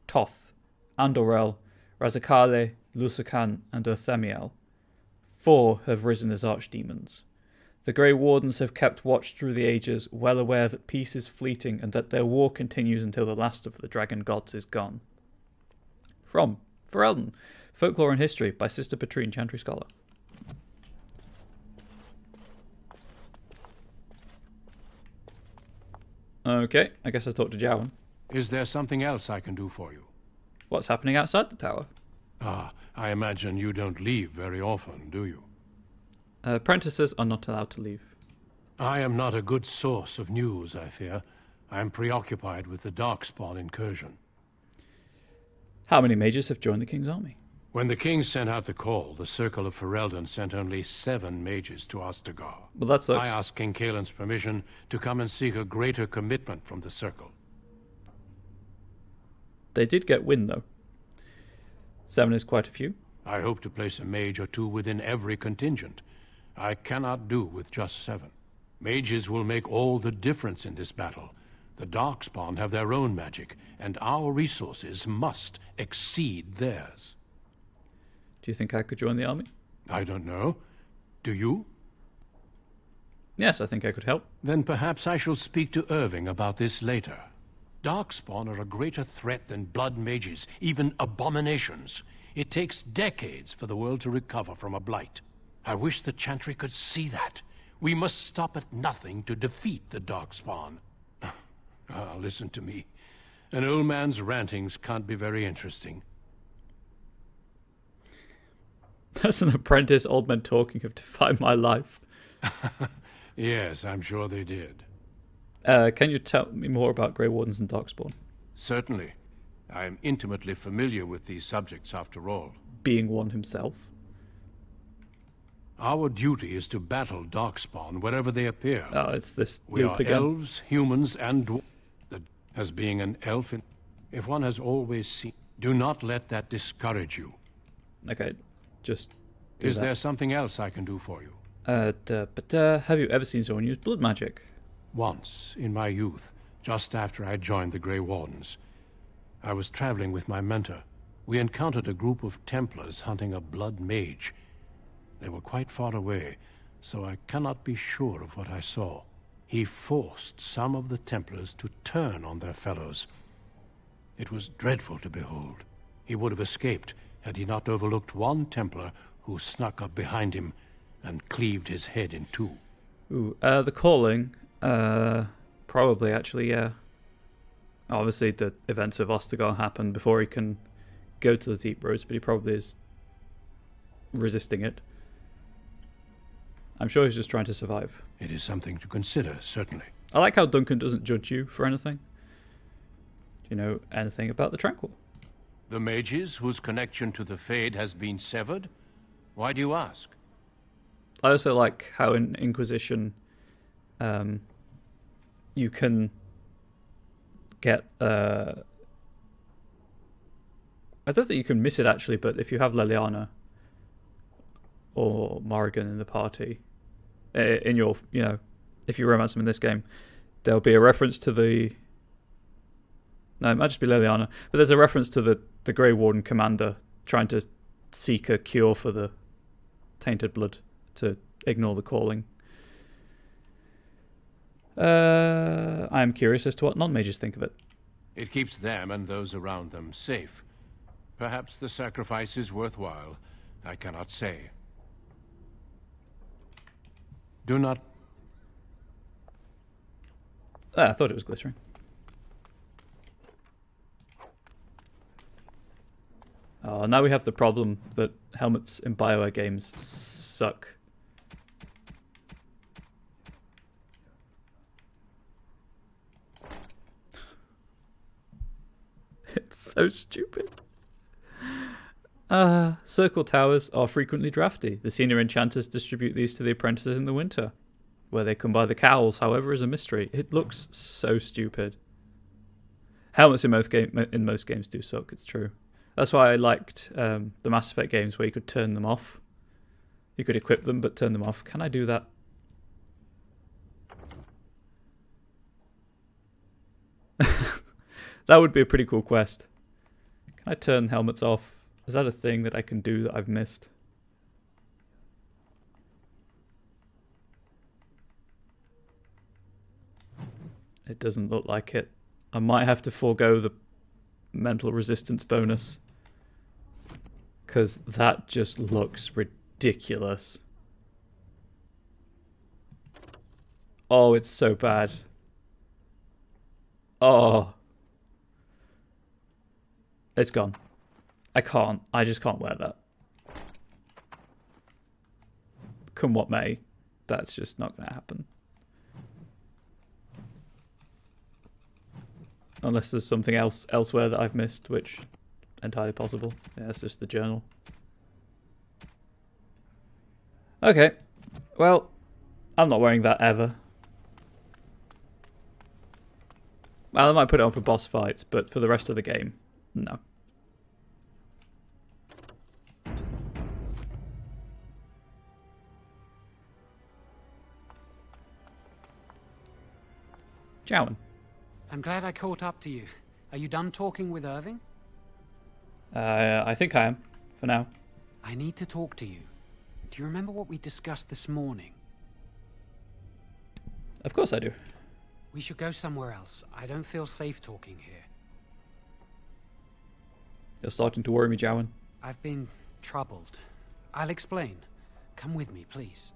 Toth, Andorel, Razakale, Lusakan, and Urthemiel. 4 have risen as archdemons. The Grey Wardens have kept watch through the ages, well aware that peace is fleeting and that their war continues until the last of the dragon gods is gone. From Ferelden, Folklore and History by Sister Patrine, Chantry Scholar. Okay, I guess I talked to Jowan. Is there something else I can do for you? What's happening outside the tower? Ah, I imagine you don't leave very often, do you? Apprentices are not allowed to leave. I am not a good source of news, I fear. I am preoccupied with the Darkspawn incursion. How many mages have joined the King's army? When the King sent out the call, the Circle of Ferelden sent only 7 mages to Ostagar. Well, that sucks. I asked King Kaelin's permission to come and seek a greater commitment from the Circle. They did get wind, though. 7 is quite a few. I hope to place a mage or 2 within every contingent. I cannot do with just 7. Mages will make all the difference in this battle. The Darkspawn have their own magic, and our resources must exceed theirs. Do you think I could join the army? I don't know. Do you? Yes, I think I could help. Then perhaps I shall speak to Irving about this later. Darkspawn are a greater threat than blood mages, even abominations. It takes decades for the world to recover from a blight. I wish the Chantry could see that. We must stop at nothing to defeat the Darkspawn. Listen to me. An old man's rantings can't be very interesting. As an apprentice, old men talking have defined my life. Yes, I'm sure they did. Can you tell me more about Grey Wardens and Darkspawn? Certainly. I am intimately familiar with these subjects, after all. Being one himself. Our duty is to battle Darkspawn wherever they appear. Oh, it's this We loop are again. elves, humans, and as being an elf, if one has always seen... Do not let that discourage you. Okay, just do Is that. there something else I can do for you? Have you ever seen someone use blood magic? Once, in my youth, just after I joined the Grey Wardens, I was traveling with my mentor. We encountered a group of Templars hunting a blood mage. They were quite far away, so I cannot be sure of what I saw. He forced some of the Templars to turn on their fellows. It was dreadful to behold. He would have escaped had he not overlooked one Templar who snuck up behind him and cleaved his head in 2. Ooh, the calling, Probably, actually, yeah. Obviously, the events of Ostagar happen before he can go to the Deep Roads, but he probably is resisting it. I'm sure he's just trying to survive. It is something to consider, certainly. I like how Duncan doesn't judge you for anything. Do you know anything about the Tranquil? The mages whose connection to the Fade has been severed? Why do you ask? I also like how in Inquisition you can get... I don't think you can miss it actually, but if you have Leliana or Morrigan in the party, in your, you know, if you romance them in this game, there'll be a reference to the... No, it might just be Leliana, but there's a reference to the Grey Warden commander trying to seek a cure for the tainted blood to ignore the calling. I'm curious as to what non-mages think of it. It keeps them and those around them safe. Perhaps the sacrifice is worthwhile. I cannot say. Do not... I thought it was glittering. Oh, now we have the problem that helmets in BioWare games suck. It's so stupid. Circle towers are frequently drafty. The senior enchanters distribute these to the apprentices in the winter. Where they come by the cowls, however, is a mystery. It looks so stupid. Helmets in most games do suck, it's true. That's why I liked the Mass Effect games where you could turn them off. You could equip them, but turn them off. Can I do that? That would be a pretty cool quest. Can I turn helmets off? Is that a thing that I can do that I've missed? It doesn't look like it. I might have to forego the mental resistance bonus. Because that just looks ridiculous. Oh, it's so bad. Oh. It's gone. I can't. I just can't wear that. Come what may, that's just not going to happen. Unless there's something else elsewhere that I've missed, which entirely possible. Yeah, it's just the journal. Okay. Well, I'm not wearing that ever. Well, I might put it on for boss fights, but for the rest of the game, no. Jowan. I'm glad I caught up to you. Are you done talking with Irving? I think I am, for now. I need to talk to you. Do you remember what we discussed this morning? Of course I do. We should go somewhere else. I don't feel safe talking here. You're starting to worry me, Jowan. I've been troubled. I'll explain. Come with me, please.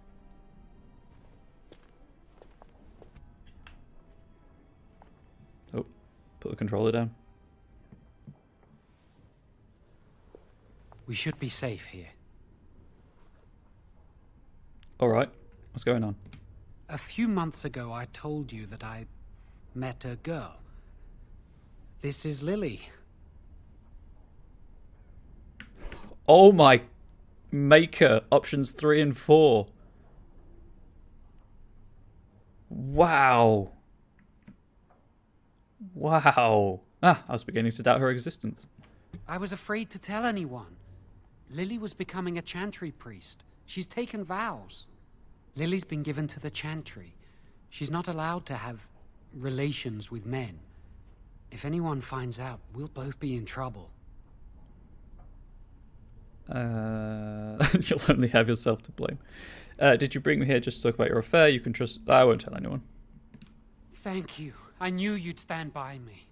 Oh, put the controller down. We should be safe here. Alright, what's going on? A few months ago, I told you that I met a girl. This is Lily. Oh my maker, options 3 and 4. Wow. Wow. I was beginning to doubt her existence. I was afraid to tell anyone. Lily was becoming a chantry priest. She's taken vows. Lily's been given to the chantry. She's not allowed to have relations with men. If anyone finds out, we'll both be in trouble. You'll only have yourself to blame. Did you bring me here just to talk about your affair? You can trust... I won't tell anyone. Thank you. I knew you'd stand by me.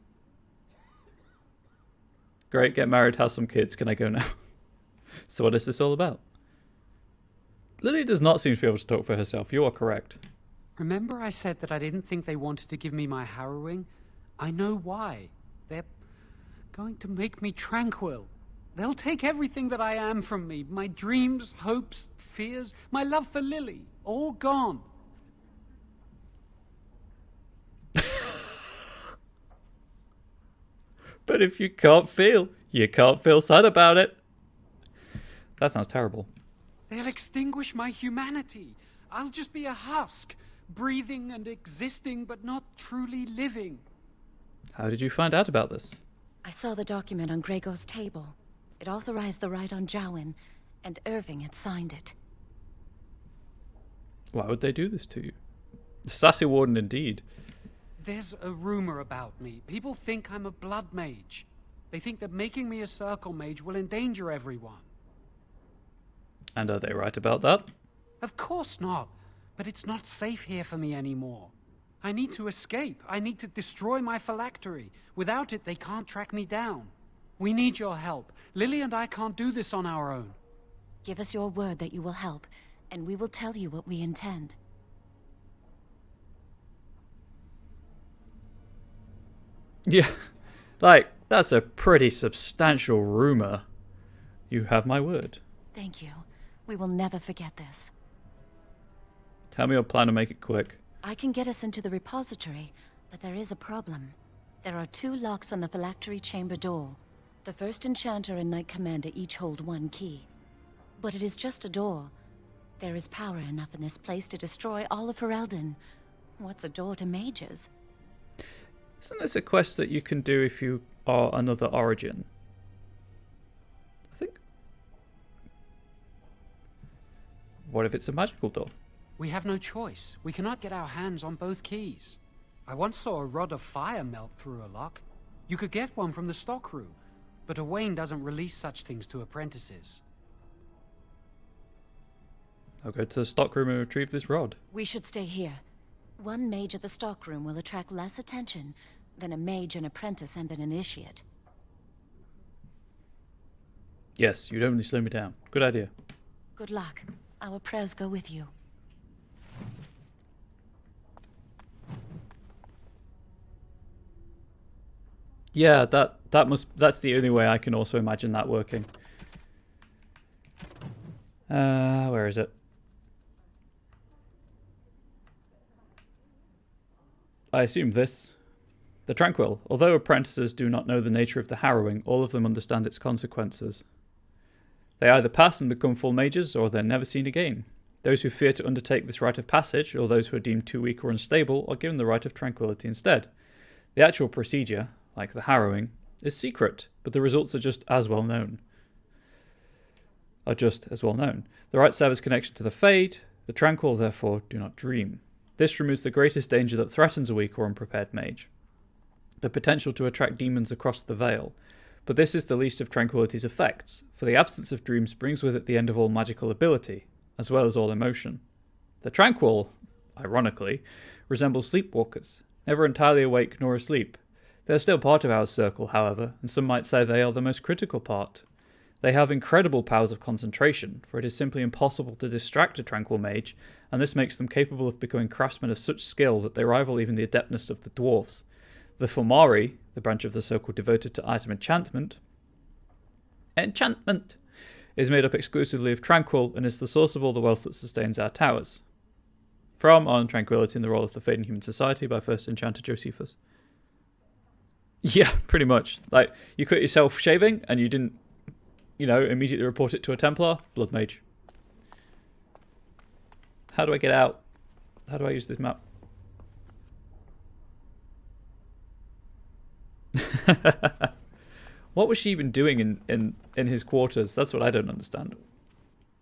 Great, get married, have some kids. Can I go now? So what is this all about? Lily does not seem to be able to talk for herself. You are correct. Remember I said that I didn't think they wanted to give me my harrowing? I know why. They're going to make me tranquil. They'll take everything that I am from me. My dreams, hopes, fears, my love for Lily. All gone. But if you can't feel sad about it. That sounds terrible. They'll extinguish my humanity. I'll just be a husk, breathing and existing, but not truly living. How did you find out about this? I saw the document on Gregor's table. It authorized the right on Jowen, and Irving had signed it. Why would they do this to you? Sassy Warden indeed. There's a rumor about me. People think I'm a blood mage. They think that making me a circle mage will endanger everyone. And are they right about that? Of course not. But it's not safe here for me anymore. I need to escape. I need to destroy my phylactery. Without it, they can't track me down. We need your help. Lily and I can't do this on our own. Give us your word that you will help, and we will tell you what we intend. Yeah, like, that's a pretty substantial rumor. You have my word. Thank you. We will never forget this. Tell me your plan to make it quick. I can get us into the repository, but there is a problem. There are 2 locks on the phylactery chamber door. The first enchanter and knight commander each hold 1 key. But it is just a door. There is power enough in this place to destroy all of Ferelden. What's a door to mages? Isn't this a quest that you can do if you are another origin? I think. What if it's a magical door? We have no choice. We cannot get our hands on both keys. I once saw a rod of fire melt through a lock. You could get one from the stockroom, but Owain doesn't release such things to apprentices. I'll go to the stockroom and retrieve this rod. We should stay here. 1 mage at the stockroom will attract less attention than a mage, an apprentice, and an initiate. Yes, you'd only slow me down. Good idea. Good luck. Our prayers go with you. Yeah, that's the only way I can also imagine that working. Where is it? I assume this. The Tranquil. Although apprentices do not know the nature of the harrowing, all of them understand its consequences. They either pass and become full mages, or they're never seen again. Those who fear to undertake this rite of passage, or those who are deemed too weak or unstable, are given the rite of tranquility instead. The actual procedure, like the harrowing, is secret, but the results are just as well known. The rite serves connection to the Fade. The Tranquil, therefore, do not dream. This removes the greatest danger that threatens a weak or unprepared mage. The potential to attract demons across the veil. But this is the least of Tranquility's effects, for the absence of dreams brings with it the end of all magical ability, as well as all emotion. The Tranquil, ironically, resemble sleepwalkers, never entirely awake nor asleep. They are still part of our circle, however, and some might say they are the most critical part. They have incredible powers of concentration, for it is simply impossible to distract a Tranquil mage, and this makes them capable of becoming craftsmen of such skill that they rival even the adeptness of the dwarves. The Fomari, the branch of the circle devoted to item enchantment, is made up exclusively of Tranquil and is the source of all the wealth that sustains our towers. From On Tranquility in the Role of the Fate in Human Society by first enchanter Josephus. Yeah, pretty much. Like, you cut yourself shaving and you didn't, immediately report it to a Templar, Blood Mage. How do I get out? How do I use this map? What was she even doing in his quarters? That's what I don't understand.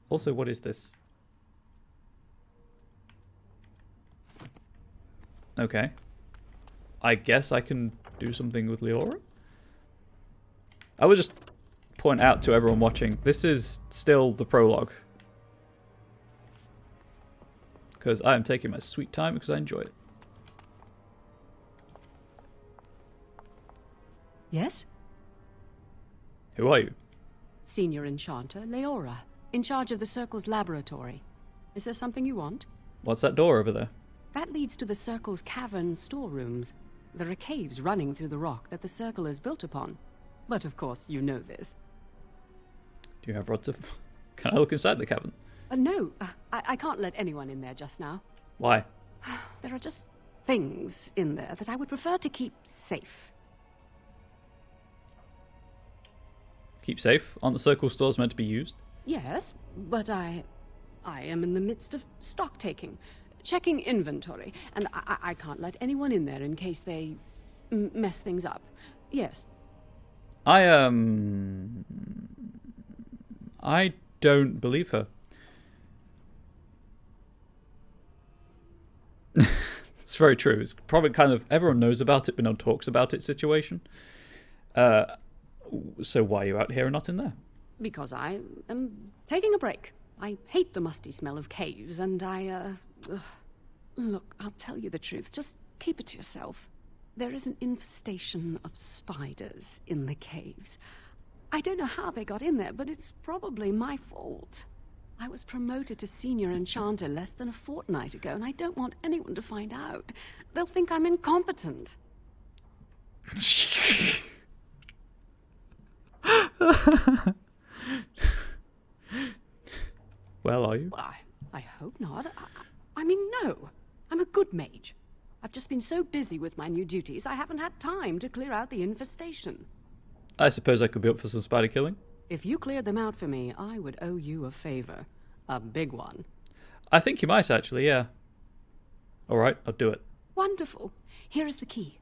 Also, what is this? Okay. I guess I can do something with Leora? I would just point out to everyone watching, this is still the prologue. Because I am taking my sweet time because I enjoy it. Yes? Who are you? Senior Enchanter Leora, in charge of the Circle's laboratory. Is there something you want? What's that door over there? That leads to the Circle's cavern storerooms. There are caves running through the rock that the Circle is built upon. But of course, you know this. Do you have rods of... Can I look inside the cavern? No, I can't let anyone in there just now. Why? There are just things in there that I would prefer to keep safe. Keep safe? Aren't the Circle stores meant to be used? Yes, but I am in the midst of stock taking, checking inventory, and I can't let anyone in there in case they mess things up. Yes. I don't believe her. It's very true. It's probably kind of everyone knows about it, but no one talks about it situation. So why are you out here and not in there? Because I am taking a break. I hate the musty smell of caves, and Look, I'll tell you the truth. Just keep it to yourself. There is an infestation of spiders in the caves. I don't know how they got in there, but it's probably my fault. I was promoted to senior enchanter less than a fortnight ago, and I don't want anyone to find out. They'll think I'm incompetent. Well, are you? I hope not. I mean, no. I'm a good mage. I've just been so busy with my new duties, I haven't had time to clear out the infestation. I suppose I could be up for some spider killing. If you cleared them out for me, I would owe you a favor. A big one. I think you might, actually, yeah. All right, I'll do it. Wonderful. Here is the key.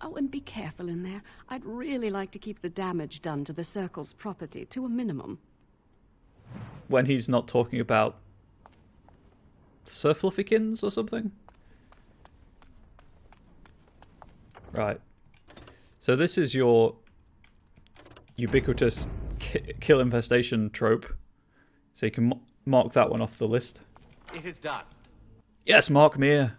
Oh, and be careful in there. I'd really like to keep the damage done to the Circle's property to a minimum. When he's not talking about Sir Fluffykins or something? Right. So this is your ubiquitous kill infestation trope. So you can mark that one off the list. It is done. Yes, mark me here.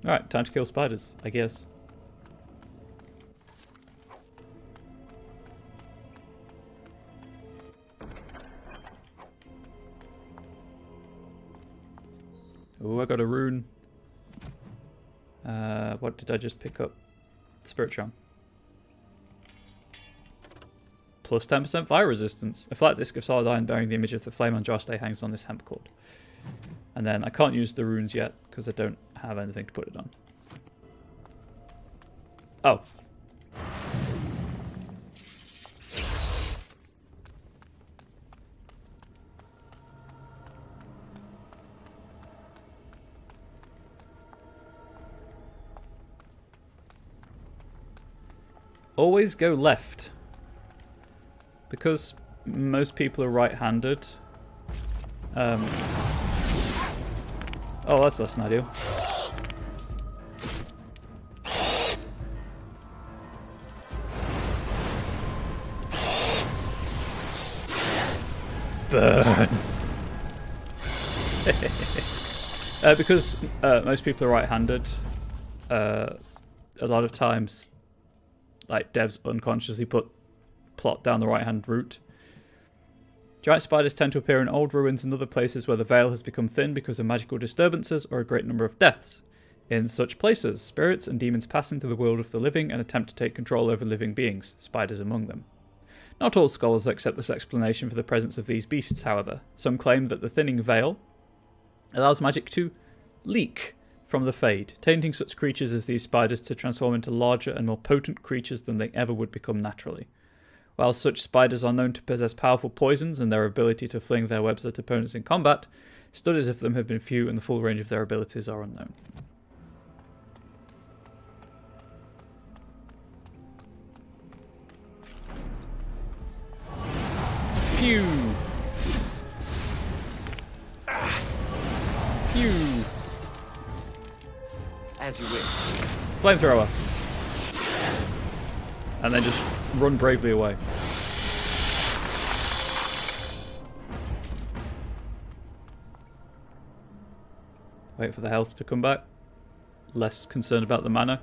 Alright, time to kill spiders, I guess. Oh, I got a rune. What did I just pick up? Spirit Charm. Plus 10% fire resistance. A flat disc of solid iron bearing the image of the flame on Andraste hangs on this hemp cord. And then I can't use the runes yet because I don't have anything to put it on. Oh. Always go left. Because most people are right-handed. Oh, that's less than ideal. Burn. Because most people are right-handed, a lot of times, like, devs unconsciously plot down the right-hand route. Giant spiders tend to appear in old ruins and other places where the veil has become thin because of magical disturbances or a great number of deaths. In such places, spirits and demons pass into the world of the living and attempt to take control over living beings, spiders among them. Not all scholars accept this explanation for the presence of these beasts, however. Some claim that the thinning veil allows magic to leak from the Fade, tainting such creatures as these spiders to transform into larger and more potent creatures than they ever would become naturally. While such spiders are known to possess powerful poisons and their ability to fling their webs at opponents in combat, studies of them have been few and the full range of their abilities are unknown. Pew! Pew! As you wish. Flamethrower. And then just run bravely away. Wait for the health to come back. Less concerned about the mana.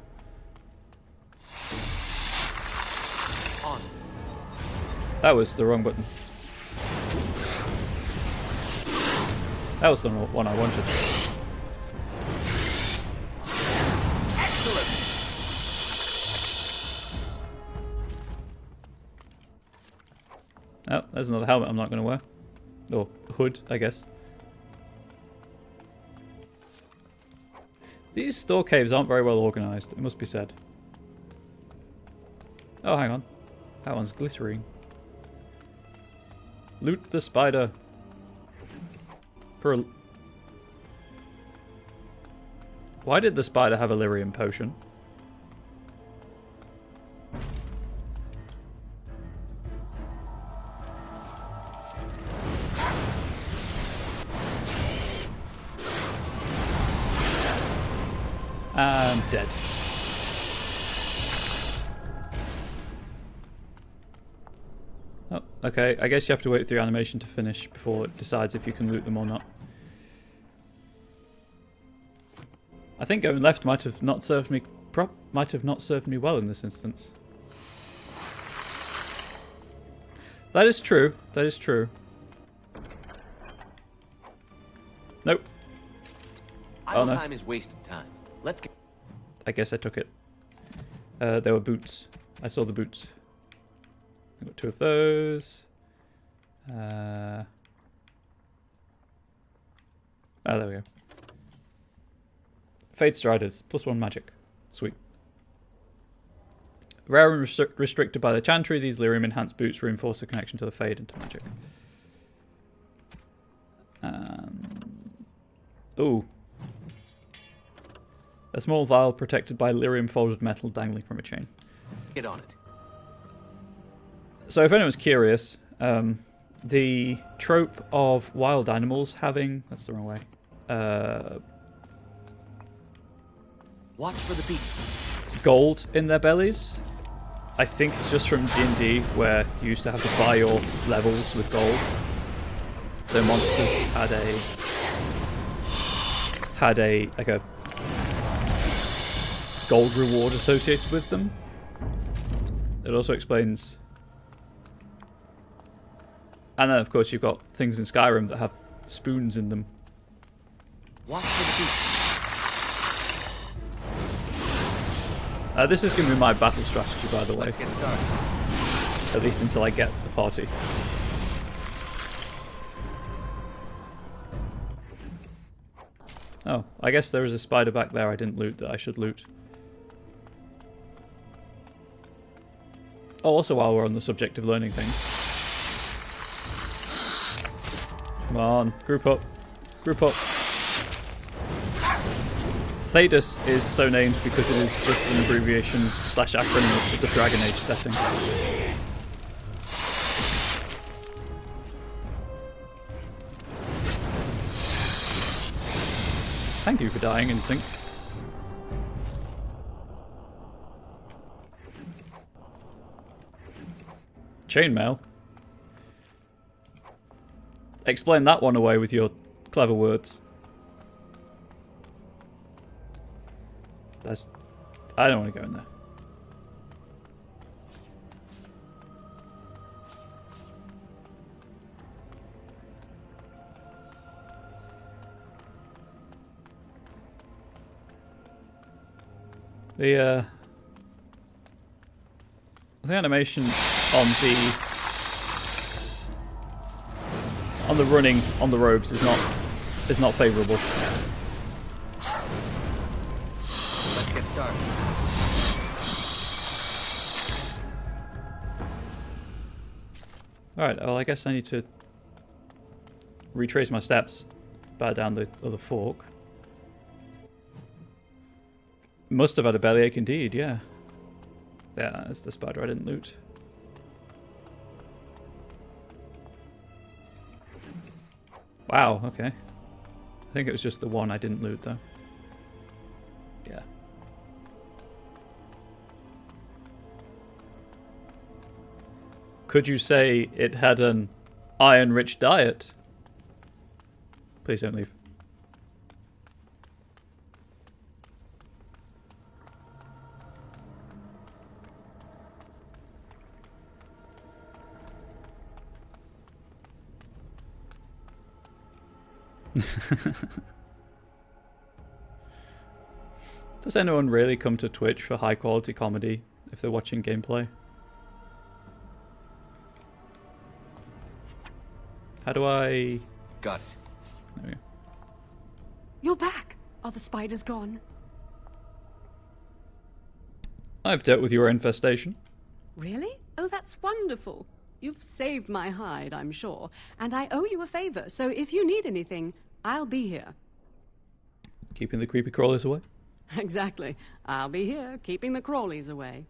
That was the wrong button. That was the one I wanted. Excellent. Oh, there's another helmet I'm not going to wear. Or hood, I guess. These store caves aren't very well organised, it must be said. Oh, hang on. That one's glittering. Loot the spider. Why did the spider have a lyrium potion? And dead. Oh, okay. I guess you have to wait for your animation to finish before it decides if you can loot them or not. I think going left might have not served me well in this instance. That is true. That is true. Nope. Idle no. time is wasted time. Let's get. I guess I took it. There were boots. I saw the boots. I got 2 of those. Oh, there we go. Fade Striders, +1 magic. Sweet. Rare and restricted by the Chantry, these lyrium enhanced boots reinforce the connection to the Fade and to magic. Ooh. A small vial protected by lyrium folded metal dangling from a chain. Get on it. So if anyone's curious, the trope of wild animals having... That's the wrong way. Watch for the beat. Gold in their bellies. I think it's just from D&D where you used to have to buy your levels with gold. So monsters had a like a gold reward associated with them. It also explains. And then of course you've got things in Skyrim that have spoons in them. Watch for the beat. This is going to be my battle strategy, by the way. Let's get started. At least until I get the party. Oh, I guess there is a spider back there I didn't loot that I should loot. Oh, also while we're on the subject of learning things. Come on, group up. Group up. Thedas is so named because it is just an abbreviation / acronym of the Dragon Age setting. Thank you for dying in sync. Chainmail? Explain that one away with your clever words. I don't want to go in there. The animation on the running on the robes is not favourable. Let's get started. Alright, well I guess I need to retrace my steps back down the other fork. Must have had a bellyache indeed, yeah. Yeah, that's the spider I didn't loot. Wow, okay. I think it was just the one I didn't loot though. Yeah. Could you say it had an iron-rich diet? Please don't leave. Does anyone really come to Twitch for high quality comedy if they're watching gameplay? How do I... Got it. There we go. You're back. Are the spiders gone? I've dealt with your infestation. Really? Oh, that's wonderful. You've saved my hide, I'm sure. And I owe you a favor, so if you need anything, I'll be here. Keeping the creepy crawlers away. Exactly. I'll be here, keeping the crawlies away.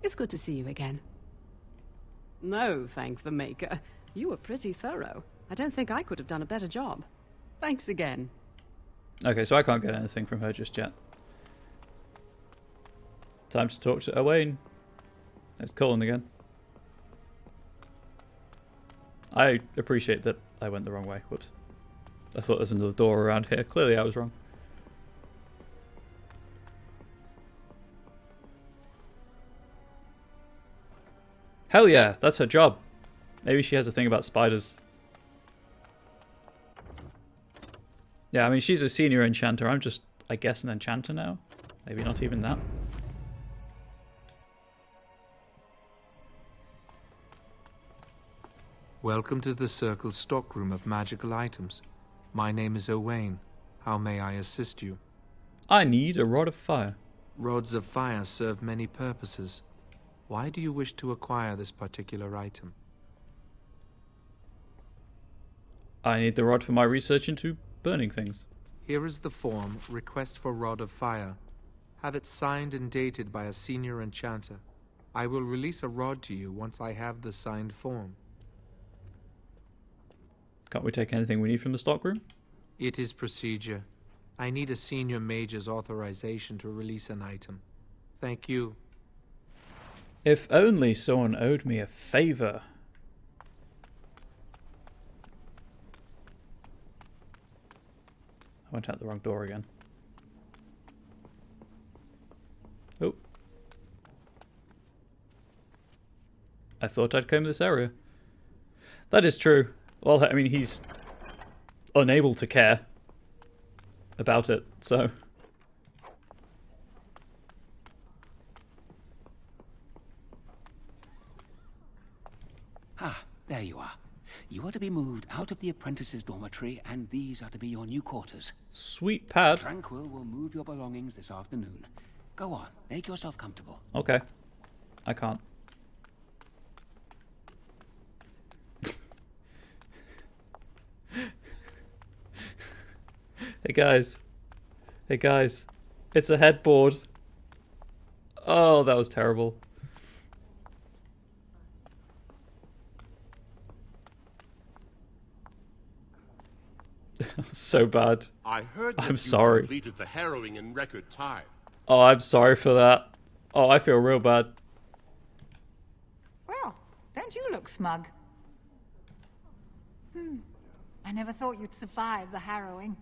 It's good to see you again. No, thank the Maker. You were pretty thorough. I don't think I could have done a better job. Thanks again. Okay, so I can't get anything from her just yet. Time to talk to Owain. It's Cullen again. I appreciate that I went the wrong way. Whoops. I thought there was another door around here. Clearly I was wrong. Hell yeah, that's her job. Maybe she has a thing about spiders. Yeah, I mean, she's a senior enchanter. I'm just, I guess, an enchanter now. Maybe not even that. Welcome to the Circle's stockroom of magical items. My name is Owain. How may I assist you? I need a rod of fire. Rods of fire serve many purposes. Why do you wish to acquire this particular item? I need the rod for my research into burning things. Here is the form, Request for Rod of Fire. Have it signed and dated by a senior enchanter. I will release a rod to you once I have the signed form. Can't we take anything we need from the stockroom? It is procedure. I need a senior mage's authorization to release an item. Thank you. If only someone owed me a favor. I went out the wrong door again. Oh. I thought I'd claim this area. That is true. Well, I mean, he's unable to care about it, so... Ah, there you are. You are to be moved out of the apprentice's dormitory, and these are to be your new quarters. Sweet pad. Tranquil will move your belongings this afternoon. Go on, make yourself comfortable. Okay. I can't. Hey guys. Hey guys. It's a headboard. Oh, that was terrible. So bad. I heard that I'm you sorry. completed the harrowing in record time. Oh, I'm sorry for that. Oh, I feel real bad. Well, don't you look smug? I never thought you'd survive the harrowing.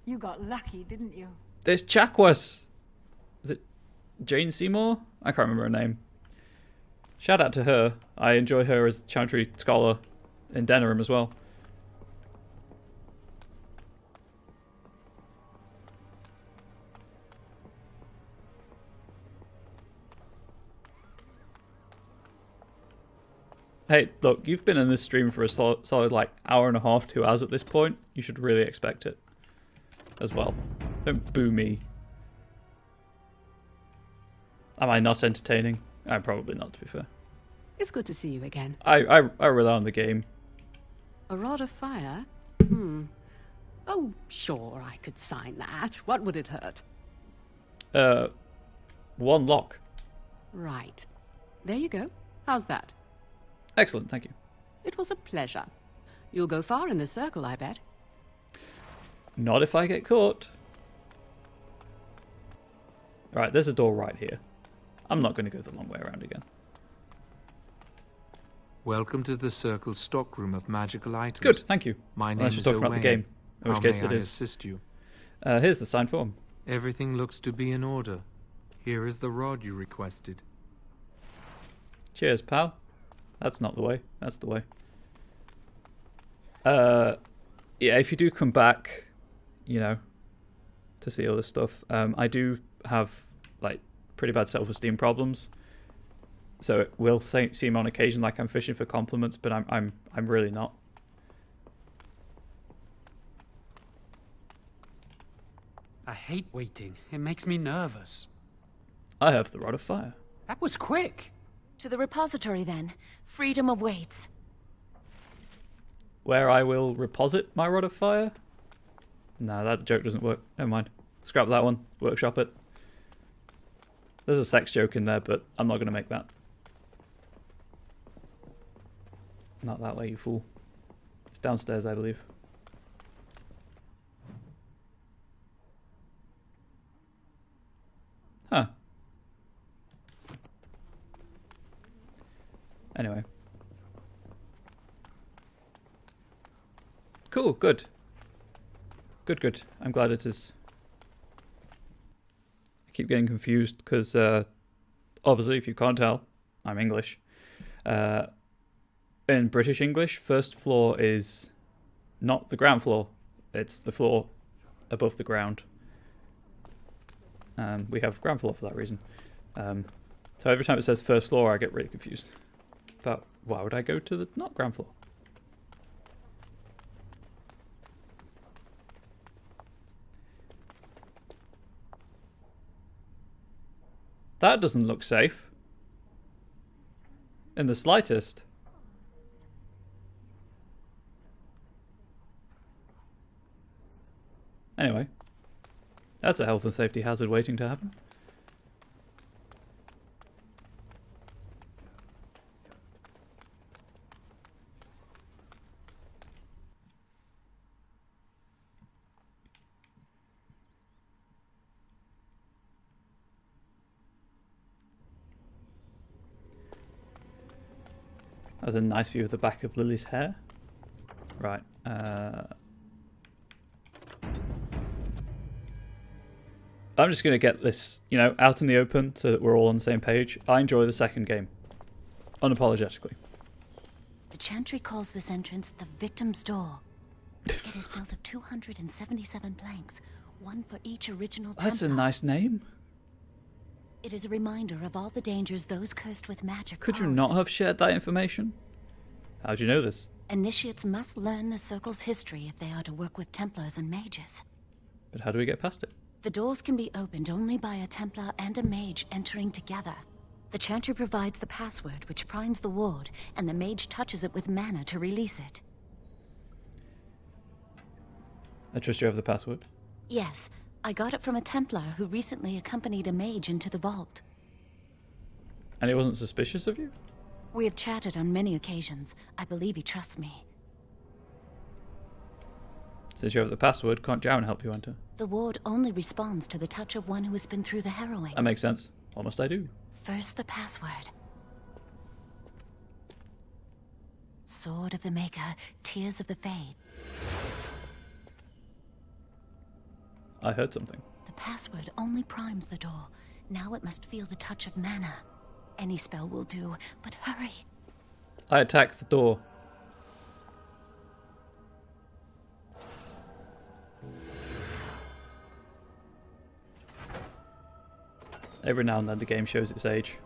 You got lucky, didn't you? There's Chakwas. Is it Jane Seymour? I can't remember her name. Shout out to her. I enjoy her as Chantry Scholar in Denerim as well. Hey, look, you've been in this stream for a solid like hour and a half, 2 hours at this point. You should really expect it as well. Don't boo me. Am I not entertaining? I'm probably not, to be fair. It's good to see you again. I rely on the game. A rod of fire? Oh, sure, I could sign that. What would it hurt? 1 lock. Right. There you go. How's that? Excellent, thank you. It was a pleasure. You'll go far in the circle, I bet. Not if I get caught. Alright, there's a door right here. I'm not going to go the long way around again. Welcome to the Circle's stockroom of magical items. Good, thank you. My name Let's is just talk Owain. about the game. In which How case may it I is. assist you? Here's the signed form. Everything looks to be in order. Here is the rod you requested. Cheers, pal. That's not the way. That's the way. Yeah, if you do come back, you know, to see all this stuff, I do have like pretty bad self-esteem problems. So it will seem on occasion like I'm fishing for compliments, but I'm really not. I hate waiting. It makes me nervous. I have the Rod of Fire. That was quick. To the repository, then. Freedom awaits. Where I will reposit my Rod of Fire? No, that joke doesn't work. Never mind. Scrap that one. Workshop it. There's a sex joke in there, but I'm not going to make that. Not that way, you fool. It's downstairs, I believe. Huh. Anyway. Cool, good. Good. I'm glad it is. I keep getting confused because, obviously, if you can't tell, I'm English. In British English, first floor is not the ground floor. It's the floor above the ground. We have ground floor for that reason. So every time it says first floor, I get really confused. But why would I go to the not ground floor? That doesn't look safe. In the slightest. Anyway. That's a health and safety hazard waiting to happen. That was a nice view of the back of Lily's hair. Right. I'm just going to get this, you know, out in the open so that we're all on the same page. I enjoy the second game. Unapologetically. The Chantry calls this entrance the Victim's Door. It is built of 277 planks, one for each original Templar. That's a nice name. It is a reminder of all the dangers those cursed with magic Could you not have shared that information? How'd you know this? Initiates must learn the Circle's history if they are to work with Templars and Mages. But how do we get past it? The doors can be opened only by a Templar and a Mage entering together. The Chantry provides the password, which primes the ward, and the Mage touches it with mana to release it. I trust you have the password. Yes, I got it from a Templar who recently accompanied a Mage into the vault. And he wasn't suspicious of you? We have chatted on many occasions. I believe he trusts me. Since you have the password, can't Jowan help you enter? The ward only responds to the touch of one who has been through the harrowing. That makes sense. What must I do? First, the password. Sword of the Maker, Tears of the Fade. I heard something. The password only primes the door. Now it must feel the touch of mana. Any spell will do, but hurry. I attack the door. Every now and then the game shows its age.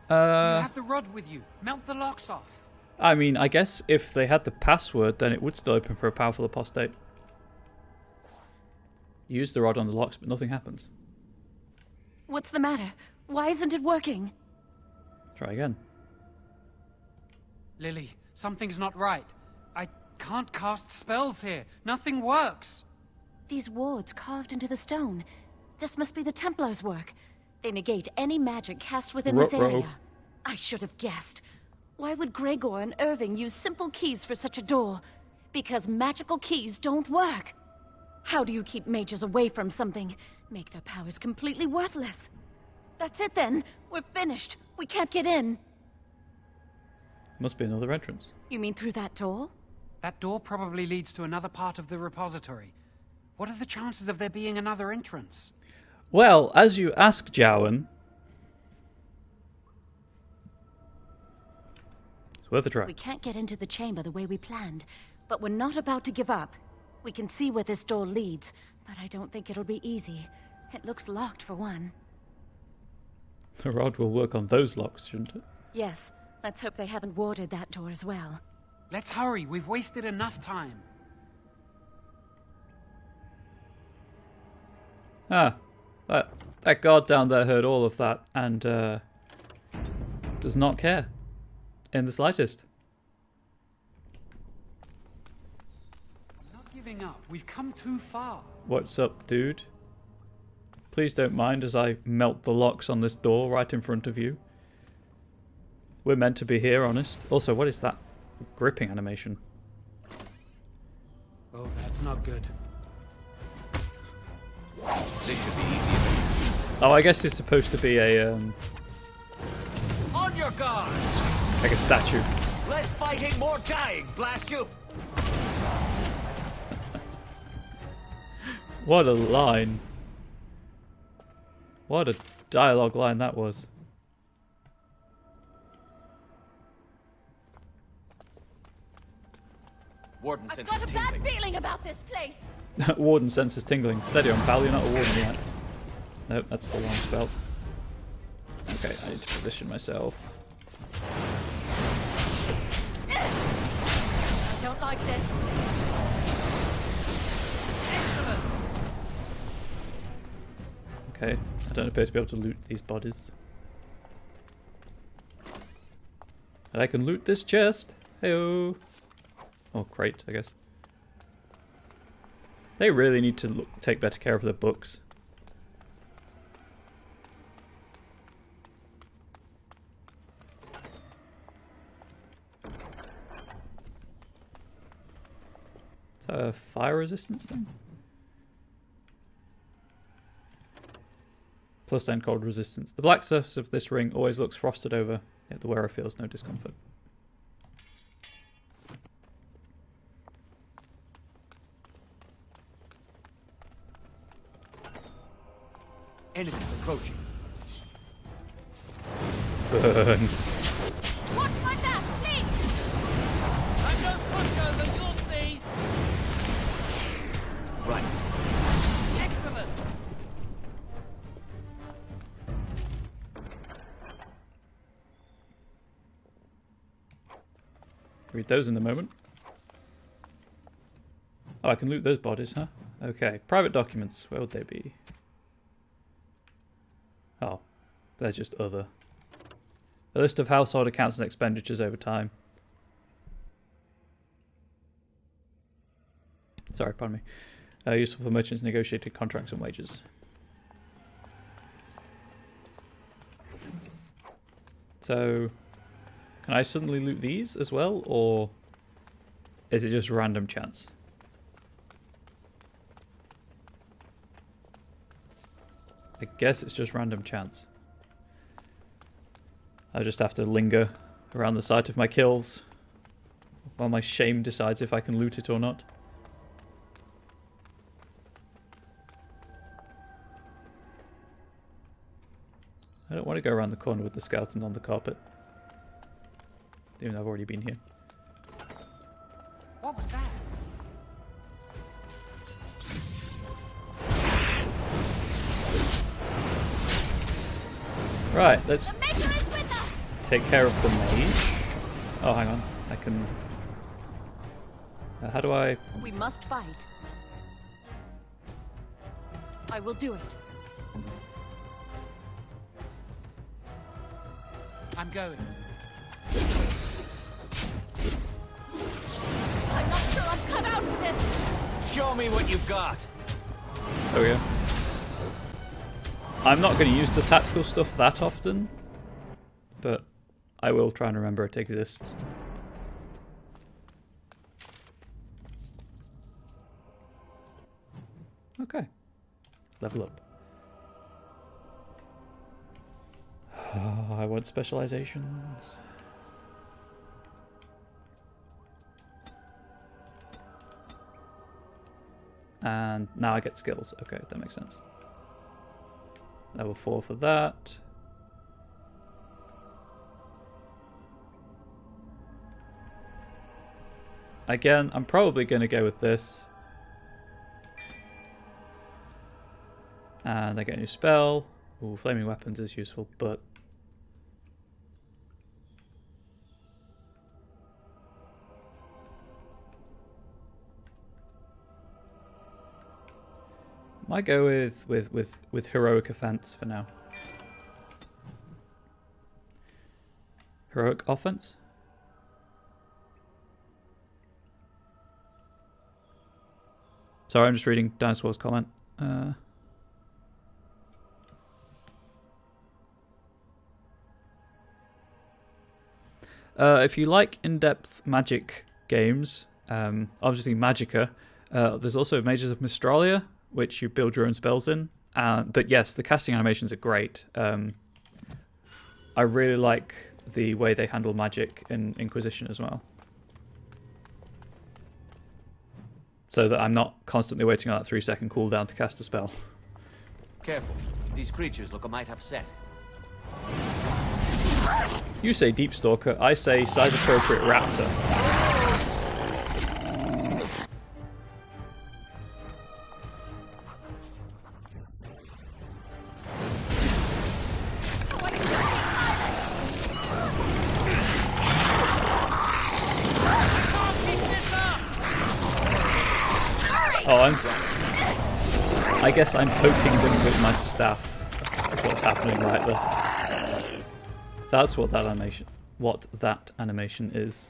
You have the rod with you. Melt the locks off. I mean, I guess if they had the password, then it would still open for a powerful apostate. Use the rod on the locks, but nothing happens. What's the matter? Why isn't it working? Try again. Lily, something's not right. I can't cast spells here. Nothing works. These wards carved into the stone. This must be the Templars' work. They negate any magic cast within this area. I should have guessed. Why would Gregor and Irving use simple keys for such a door? Because magical keys don't work. How do you keep mages away from something? Make their powers completely worthless. That's it then. We're finished. We can't get in. Must be another entrance. You mean through that door? That door probably leads to another part of the repository. What are the chances of there being another entrance? Well, as you ask, Jowan, Worth a try. We can't get into the chamber the way we planned, but we're not about to give up. We can see where this door leads, but I don't think it'll be easy. It looks locked for one. The rod will work on those locks, shouldn't it? Yes. Let's hope they haven't warded that door as well. Let's hurry. We've wasted enough time. Ah, that guard down there heard all of that and does not care in the slightest. I'm not giving up. We've come too far. What's up, dude? Please don't mind as I melt the locks on this door right in front of you. We're meant to be here, honest. Also, what is that gripping animation? Oh, that's not good. This should be easy. Oh, I guess it's supposed to be a On your guard! like a statue. Less fighting, more dying, blast you! What a line. What a dialogue line that was. Warden I've senses got a bad tingling. feeling about this place. Warden senses tingling. Steady on, pal. You're not a warden yet. Nope, that's the wrong spell. Okay, I need to position myself. I don't like this. Okay, I don't appear to be able to loot these bodies. And I can loot this chest. Heyo. Oh, crate, I guess. They really need to take better care of their books. Is that a fire resistance thing? Plus 10 cold resistance. The black surface of this ring always looks frosted over, yet the wearer feels no discomfort. Enemies approaching. Burn. Watch my back, please! I'm no pushover, you'll see! Right. Excellent! Read those in a moment. Oh, I can loot those bodies, huh? Okay. Private documents. Where would they be? Oh, there's just other. A list of household accounts and expenditures over time. Sorry, pardon me. Useful for merchants negotiating contracts and wages. So, can I suddenly loot these as well, or is it just random chance? I guess it's just random chance. I just have to linger around the site of my kills while my shame decides if I can loot it or not. I don't want to go around the corner with the skeleton on the carpet. Even though I've already been here. What was that? Right, let's take care of the mage. Oh, hang on. I can... how do I... We must fight. I will do it. I'm going. I'm not sure I'm cut out for this. Show me what you've got. There we go. I'm not going to use the tactical stuff that often, but I will try and remember it exists. Okay. Level up. Oh, I want specializations. And now I get skills. Okay, that makes sense. Level 4 for that. Again, I'm probably going to go with this. And I get a new spell. Ooh, flaming weapons is useful, but... might go with heroic offense for now. Heroic offense? Sorry, I'm just reading Dinosaur's comment. If you like in-depth magic games, obviously Magicka, there's also Mages of Mystralia, which you build your own spells in. But yes, the casting animations are great. I really like the way they handle magic in Inquisition as well. So that I'm not constantly waiting on that 3-second cooldown to cast a spell. Careful. These creatures look a mite upset. You say Deep Stalker, I say size-appropriate raptor. I guess I'm poking them with my staff. That's what's happening right there. That's what that animation is.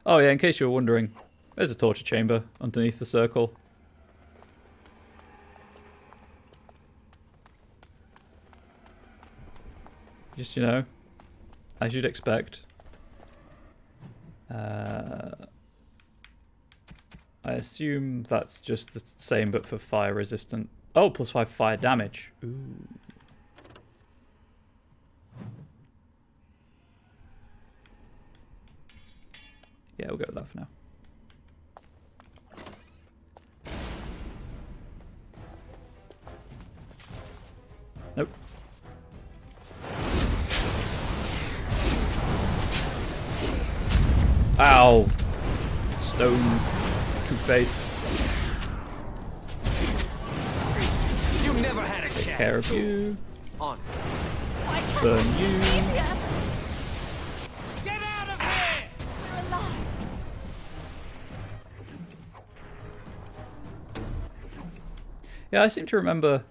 Oh yeah, in case you were wondering, there's a torture chamber underneath the circle. Just, you know, as you'd expect. I assume that's just the same but for fire resistant. Oh, +5 fire damage. Ooh. Yeah, we'll go with that for now. Nope. Ow! Stone Two-Face. You never had a chance. Take care of you. On. Burn you. Get out of here! You're alive. Yeah, I seem to remember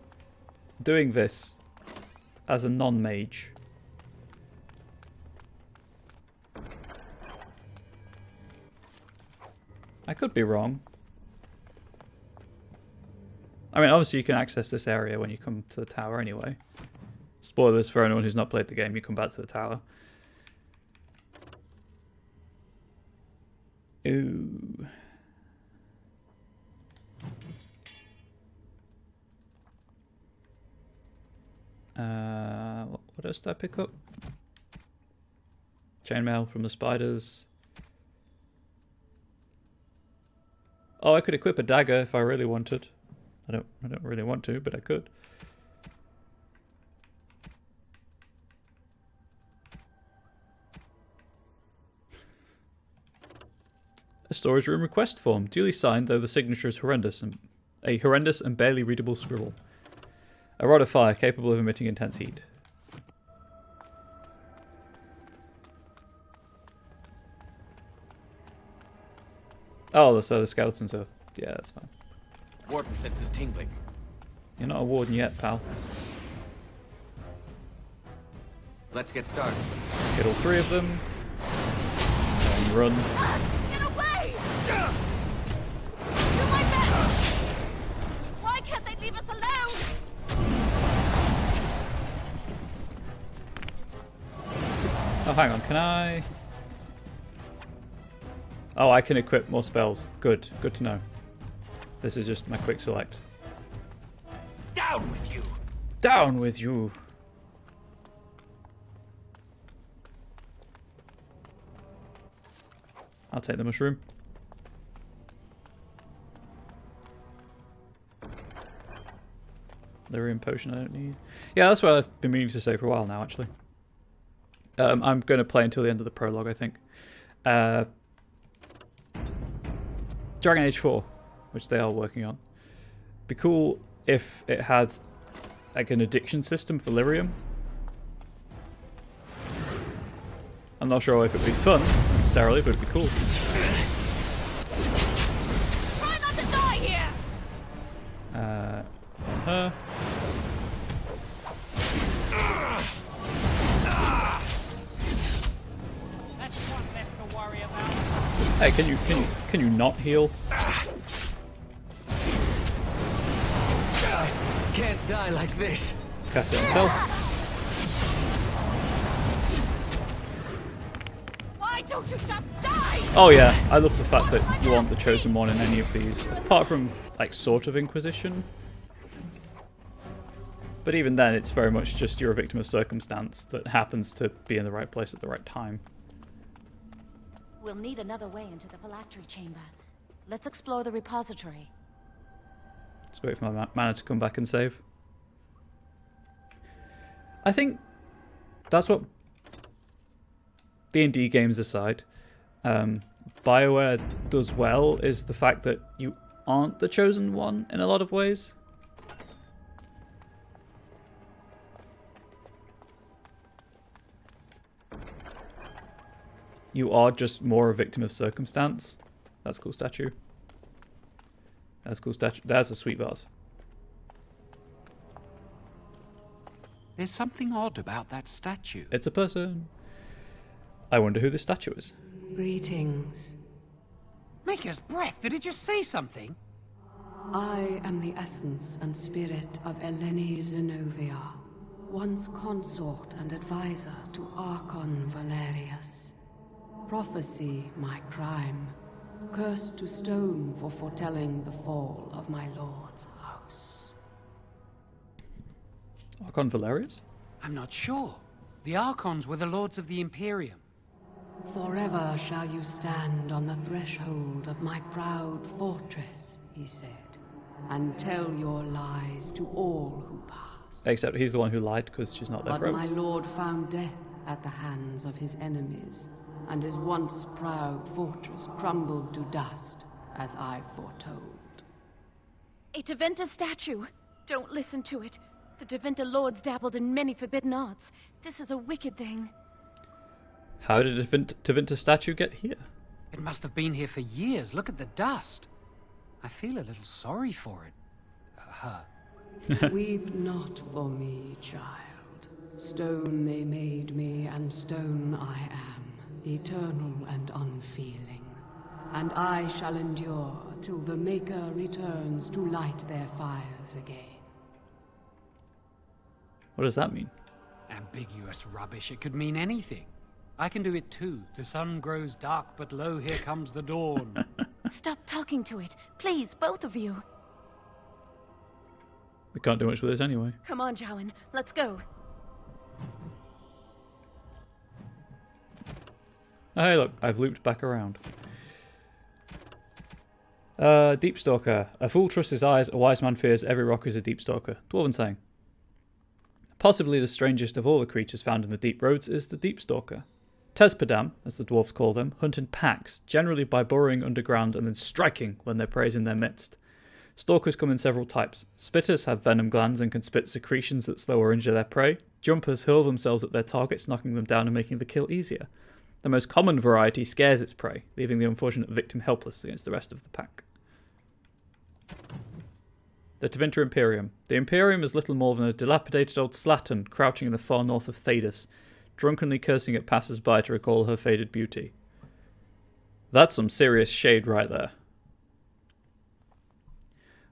doing this as a non-mage. I could be wrong. I mean, obviously you can access this area when you come to the tower anyway. Spoilers for anyone who's not played the game, you come back to the tower. Ooh. What else did I pick up? Chainmail from the spiders. Oh, I could equip a dagger if I really wanted. I don't really want to, but I could. A storage room request form, duly signed, though the signature is horrendous, and a horrendous and barely readable scribble. A rod of fire capable of emitting intense heat. Oh, so the skeletons are... yeah, that's fine. Warden senses tingling. You're not a warden yet, pal. Let's get started. Get all 3 of them. And run. Get away! Do my best! Why can't they leave us alone? Oh, hang on, can I... oh, I can equip more spells. Good, good to know. This is just my quick select. Down with you! Down with you! I'll take the mushroom. Lyrium potion I don't need. Yeah, that's what I've been meaning to say for a while now, actually. I'm going to play until the end of the prologue, I think. Dragon Age 4, which they are working on. Be cool if it had like an addiction system for lyrium. I'm not sure if it'd be fun necessarily, but it'd be cool. Try not to die here. On her. That's one less to worry about. Hey, can you not heal? Can't die like this. Cast it himself. Why don't you just die? Oh yeah, I love the fact that you aren't the chosen one in any of these, apart from like sort of Inquisition. But even then, it's very much just you're a victim of circumstance that happens to be in the right place at the right time. We'll need another way into the phylactery chamber. Let's explore the repository. Just wait for my mana to come back and save. I think that's what D&D games aside, BioWare does well is the fact that you aren't the chosen one in a lot of ways. You are just more a victim of circumstance. That's a cool statue. That's a cool statue. That's a sweet vase. There's something odd about that statue. It's a person. I wonder who this statue is. Greetings. Maker's breath, did it just say something? I am the essence and spirit of Eleni Zenovia, once consort and advisor to Archon Valerius. Prophecy my crime, cursed to stone for foretelling the fall of my lord's house. Archon Valerius? I'm not sure. The Archons were the lords of the Imperium. Forever shall you stand on the threshold of my proud fortress, he said, and tell your lies to all who pass. Except he's the one who lied because she's not there But forever. my lord found death at the hands of his enemies, and his once proud fortress crumbled to dust, as I foretold. A Tevinter statue. Don't listen to it. The Tevinter lords dabbled in many forbidden arts. This is a wicked thing. How did a Tevinter statue get here? It must have been here for years. Look at the dust. I feel a little sorry for it. Her. Weep not for me, child. Stone they made me, and stone I am, eternal and unfeeling. And I shall endure till the Maker returns to light their fires again. What does that mean? Ambiguous rubbish. It could mean anything. I can do it too. The sun grows dark, but lo, here comes the dawn. Stop talking to it. Please, both of you. We can't do much with this anyway. Come on, Jowan. Let's go. Oh, hey, look. I've looped back around. Deep Stalker. A fool trusts his eyes. A wise man fears every rock is a Deep Stalker. Dwarven saying. Possibly the strangest of all the creatures found in the deep roads is the Deep Stalker. Tezpadam, as the dwarves call them, hunt in packs, generally by burrowing underground and then striking when their prey is in their midst. Stalkers come in several types. Spitters have venom glands and can spit secretions that slow or injure their prey. Jumpers hurl themselves at their targets, knocking them down and making the kill easier. The most common variety scares its prey, leaving the unfortunate victim helpless against the rest of the pack. The Tevinter Imperium. The Imperium is little more than a dilapidated old slattern crouching in the far north of Thedas, drunkenly cursing at passers-by to recall her faded beauty. That's some serious shade right there.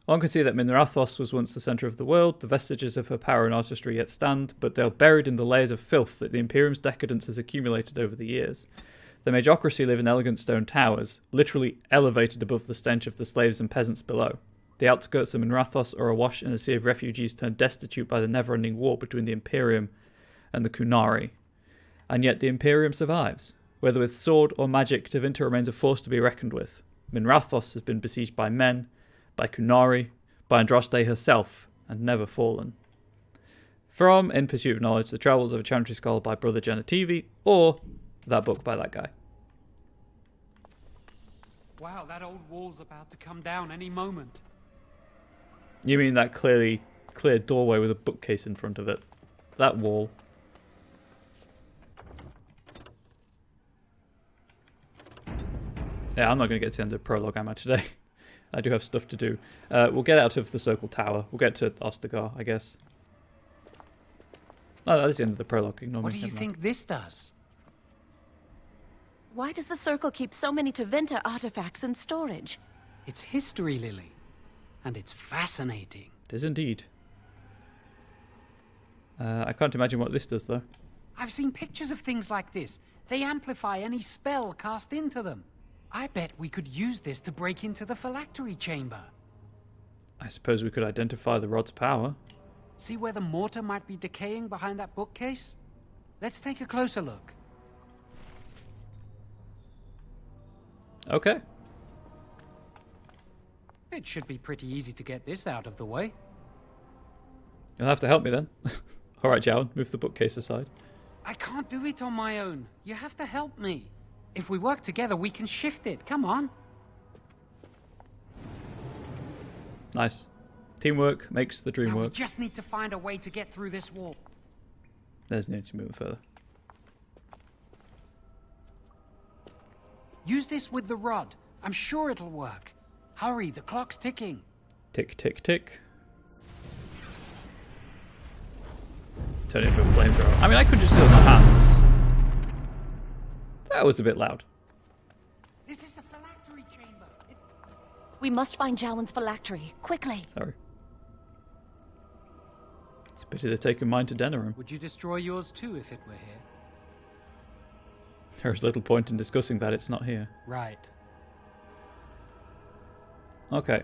One can see that Minrathos was once the centre of the world. The vestiges of her power and artistry yet stand, but they are buried in the layers of filth that the Imperium's decadence has accumulated over the years. The Mageocracy live in elegant stone towers, literally elevated above the stench of the slaves and peasants below. The outskirts of Minrathos are awash in a sea of refugees turned destitute by the never-ending war between the Imperium and the Kunari. And yet the Imperium survives. Whether with sword or magic, Tevinter remains a force to be reckoned with. Minrathos has been besieged by men, by Kunari, by Andraste herself, and never fallen. From In Pursuit of Knowledge, The Travels of a Chantry Scholar by Brother Genetivi, or that book by that guy. Wow, that old wall's about to come down any moment. You mean that clear doorway with a bookcase in front of it? That wall. Yeah, I'm not going to get to the end of the prologue, am I, today? I do have stuff to do. We'll get out of the Circle Tower. We'll get to Ostagar, I guess. Oh, that's the end of the prologue. Ignore What me. do you think this does? Why does the Circle keep so many Tevinter artifacts in storage? It's history, Lily. And it's fascinating. It is indeed. I can't imagine what this does, though. I've seen pictures of things like this. They amplify any spell cast into them. I bet we could use this to break into the phylactery chamber. I suppose we could identify the rod's power. See where the mortar might be decaying behind that bookcase? Let's take a closer look. Okay. It should be pretty easy to get this out of the way. You'll have to help me then. Alright, Jowan, move the bookcase aside. I can't do it on my own. You have to help me. If we work together, we can shift it. Come on. Nice. Teamwork makes the dream Now work. we just need to find a way to get through this wall. There's no need to move it further. Use this with the rod. I'm sure it'll work. Hurry, the clock's ticking. Tick, tick, tick. Turn it into a flamethrower. I mean, I could just do it with my hands. That was a bit loud. This is the phylactery chamber. We must find Jowan's phylactery, quickly. Sorry. It's a pity they've taken mine to Denerim. Would you destroy yours too if it were here? There's little point in discussing that, it's not here. Right. Okay.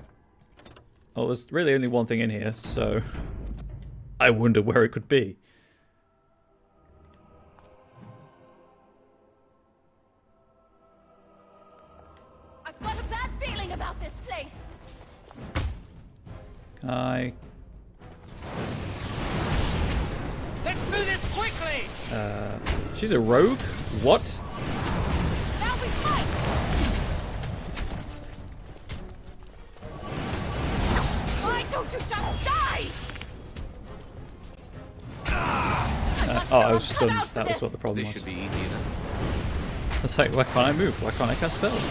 Well, there's really only one thing in here, so I wonder where it could be. I've got a bad feeling about this place. Can I... Let's do this quickly! She's a rogue? What? Now we fight! Why don't you just die? Oh, I was stunned. That was what the problem was. This should be easy enough. I was like, why can't I move? Why can't I cast spells?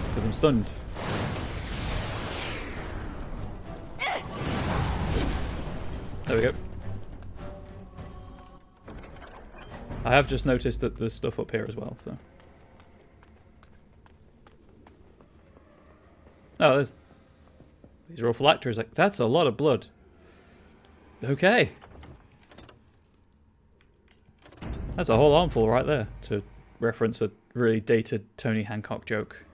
Because I'm stunned. There we go. I have just noticed that there's stuff up here as well, so. Oh, there's... These are all phylacteries. Like, that's a lot of blood. Okay. That's a whole armful right there, to reference a really dated Tony Hancock joke.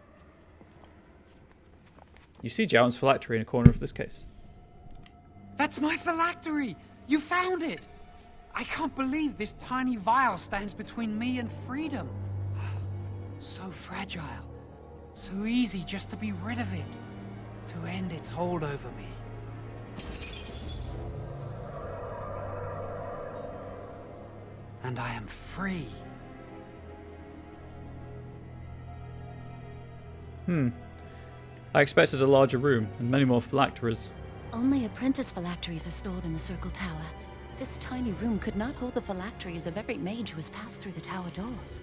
You see Jowan's phylactery in a corner of this case. That's my phylactery! You found it! I can't believe this tiny vial stands between me and freedom. So fragile. So easy just to be rid of it. To end its hold over me. And I am free. I expected a larger room and many more phylacteries. Only apprentice phylacteries are stored in the Circle Tower. This tiny room could not hold the phylacteries of every mage who has passed through the tower doors.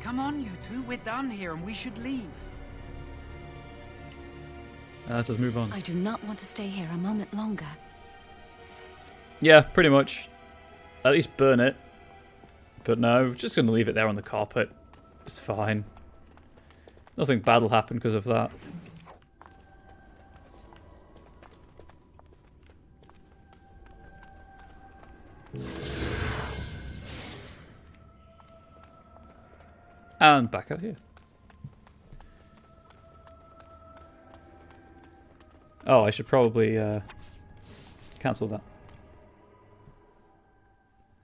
Come on, you two. We're done here and we should leave. Let us move on. I do not want to stay here a moment longer. Yeah, pretty much. At least burn it. But no, just going to leave it there on the carpet. It's fine. Nothing bad will happen because of that. And back out here. Oh, I should probably cancel that.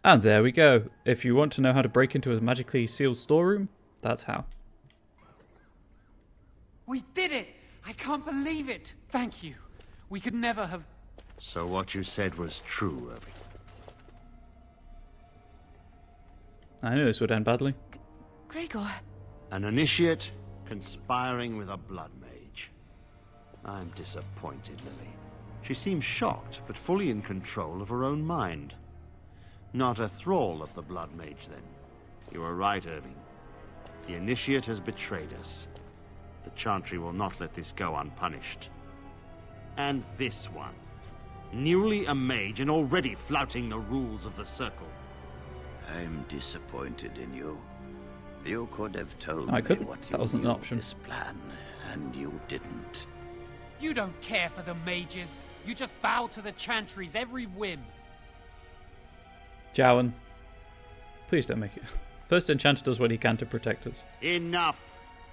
And there we go. If you want to know how to break into a magically sealed storeroom, that's how. We did it! I can't believe it! Thank you. We could never have... So what you said was true, Irving. I knew this would end badly. Gregor. An initiate conspiring with a blood mage. I'm disappointed, Lily. She seems shocked, but fully in control of her own mind. Not a thrall of the blood mage, then. You are right, Irving. The initiate has betrayed us. The Chantry will not let this go unpunished. And this one. Newly a mage and already flouting the rules of the Circle. I'm disappointed in you. You could have told I me couldn't. what you That wasn't knew an of option. this plan, and you didn't. You don't care for the mages. You just bow to the Chantry's every whim. Jowan, please don't make it. First Enchanter does what he can to protect us. Enough!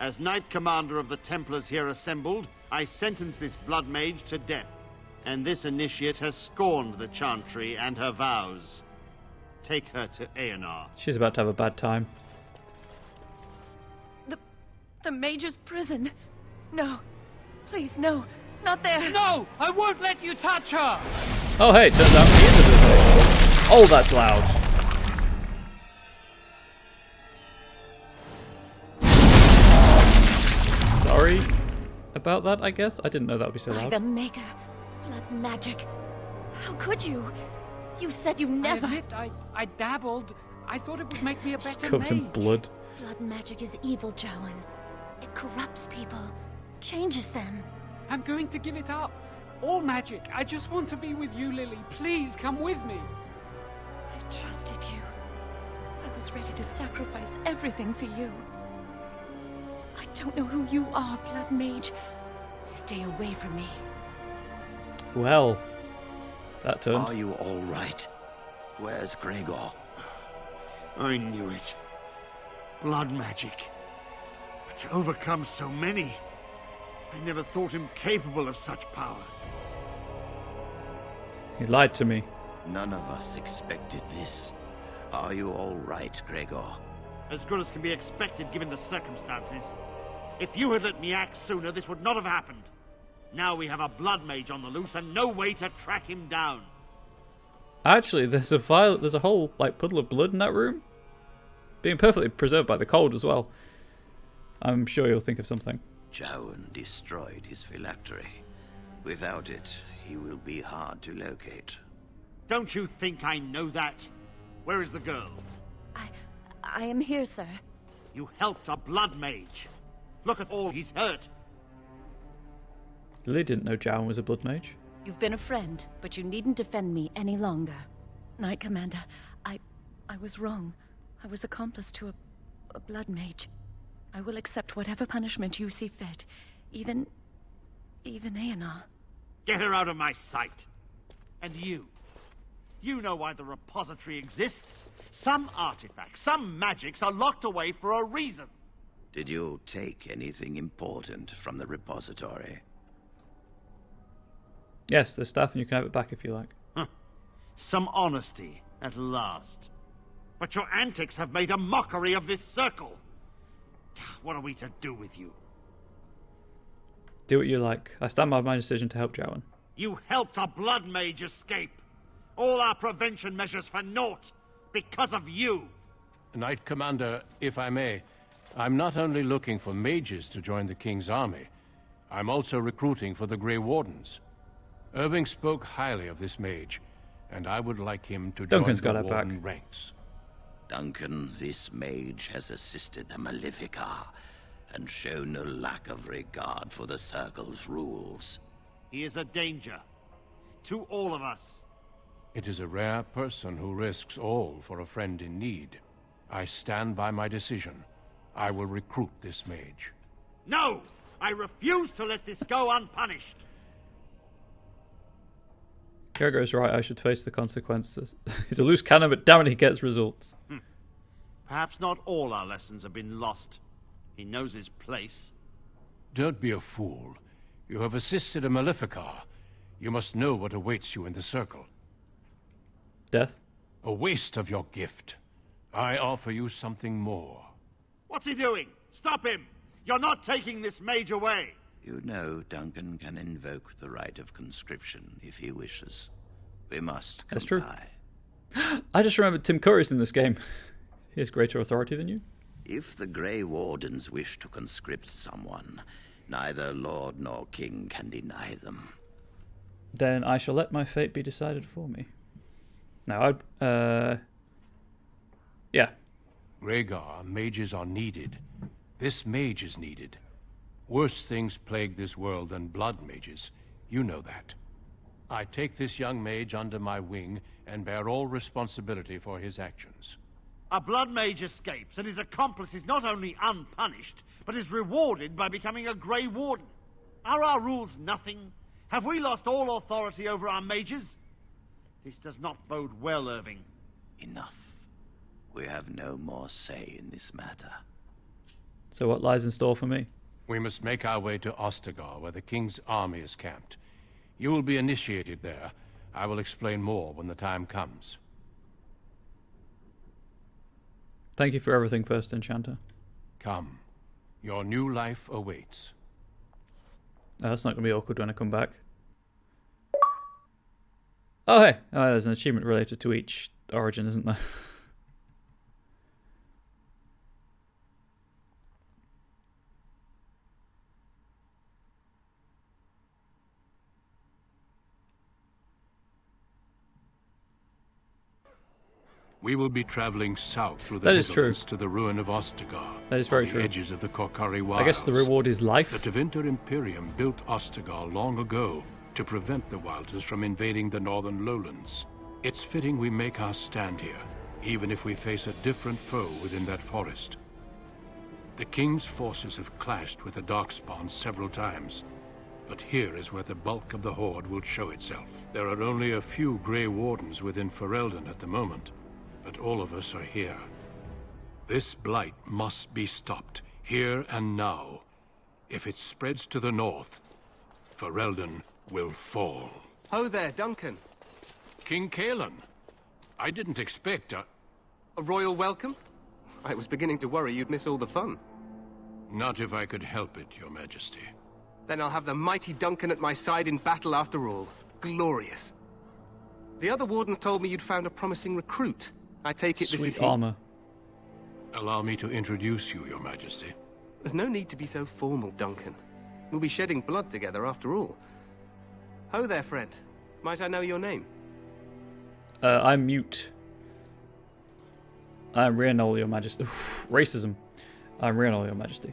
As Knight Commander of the Templars here assembled, I sentence this blood mage to death. And this initiate has scorned the Chantry and her vows. Take her to Aenar. She's about to have a bad time. The Mage's prison. No. Please, no. Not there. No! I won't let you touch her! Oh hey, turns out he is a good mage. Oh, that's loud. Sorry about that, I guess. I didn't know that would be so By loud. the Maker. Blood magic. How could you? You said you never... I admit, I dabbled. I thought it would make me a It's better covered in mage. blood. Blood magic is evil, Jowan. It corrupts people. Changes them. I'm going to give it up. All magic. I just want to be with you, Lily. Please come with me. I trusted you. I was ready to sacrifice everything for you. I don't know who you are, Blood Mage. Stay away from me. Well, that turned. Are you all right? Where's Gregor? I knew it. Blood magic. But to overcome so many, I never thought him capable of such power. He lied to me. None of us expected this. Are you all right, Gregor? As good as can be expected given the circumstances. If you had let me act sooner, this would not have happened. Now we have a blood mage on the loose and no way to track him down. Actually, there's a whole like puddle of blood in that room, being perfectly preserved by the cold as well. I'm sure you'll think of something. Jowan destroyed his phylactery. Without it, he will be hard to locate. Don't you think I know that? Where is the girl? I am here, sir. You helped a blood mage. Look at all he's hurt. Lily didn't know Jowan was a blood mage. You've been a friend, but you needn't defend me any longer. Knight Commander, I was wrong. I was accomplice to a blood mage. I will accept whatever punishment you see fit. Even Aenar. Get her out of my sight. And you. You know why the repository exists. Some artifacts, some magics are locked away for a reason. Did you take anything important from the repository? Yes, the staff, and you can have it back if you like. Huh. Some honesty, at last. But your antics have made a mockery of this circle. What are we to do with you? Do what you like. I stand by my decision to help Jowan. You helped a blood mage escape. All our prevention measures for naught. Because of you. Knight Commander, if I may, I'm not only looking for mages to join the King's army, I'm also recruiting for the Grey Wardens. Irving spoke highly of this mage, and I would like him to Duncan's join got the our Warden back. ranks. Duncan, this mage has assisted the Maleficar and shown no lack of regard for the Circle's rules. He is a danger. To all of us. It is a rare person who risks all for a friend in need. I stand by my decision. I will recruit this mage. No! I refuse to let this go unpunished. Gregor's right, I should face the consequences. He's a loose cannon, but damn it, he gets results. Perhaps not all our lessons have been lost. He knows his place. Don't be a fool. You have assisted a Maleficar. You must know what awaits you in the Circle. Death? A waste of your gift. I offer you something more. What's he doing? Stop him! You're not taking this mage away! You know Duncan can invoke the right of conscription if he wishes. We must comply. That's true. I just remembered Tim Curry's in this game. He has greater authority than you. If the Grey Wardens wish to conscript someone, neither Lord nor King can deny them. Then I shall let my fate be decided for me. Now, yeah. Rhaegar, mages are needed. This mage is needed. Worse things plague this world than blood mages. You know that. I take this young mage under my wing and bear all responsibility for his actions. A blood mage escapes, and his accomplice is not only unpunished, but is rewarded by becoming a Grey Warden. Are our rules nothing? Have we lost all authority over our mages? This does not bode well, Irving. Enough. We have no more say in this matter. So what lies in store for me? We must make our way to Ostagar, where the king's army is camped. You will be initiated there. I will explain more when the time comes. Thank you for everything, First Enchanter. Come. Your new life awaits. Oh, that's not going to be awkward when I come back. Oh, hey. Oh, there's an achievement related to each origin, isn't there? We will be traveling south through the Netherlands to the ruin of Ostagar. That is very true. On the edges of the Korkari Wilds. I guess the reward is life. The Tevinter Imperium built Ostagar long ago to prevent the Wilders from invading the northern lowlands. It's fitting we make our stand here, even if we face a different foe within that forest. The King's forces have clashed with the Darkspawn several times, but here is where the bulk of the Horde will show itself. There are only a few Grey Wardens within Ferelden at the moment, but all of us are here. This blight must be stopped, here and now. If it spreads to the north, Ferelden will fall. Ho there, Duncan. King Kaelan. I didn't expect a royal welcome? I was beginning to worry you'd miss all the fun. Not if I could help it, Your Majesty. Then I'll have the mighty Duncan at my side in battle after all. Glorious. The other wardens told me you'd found a promising recruit. I take it this is Sweet armor. Allow me to introduce you, Your Majesty. There's no need to be so formal, Duncan. We'll be shedding blood together after all. Ho there, friend. Might I know your name? I'm mute. I'm Rhiannola, Your Majesty. Oof, racism. I'm Rhiannola, Your Majesty.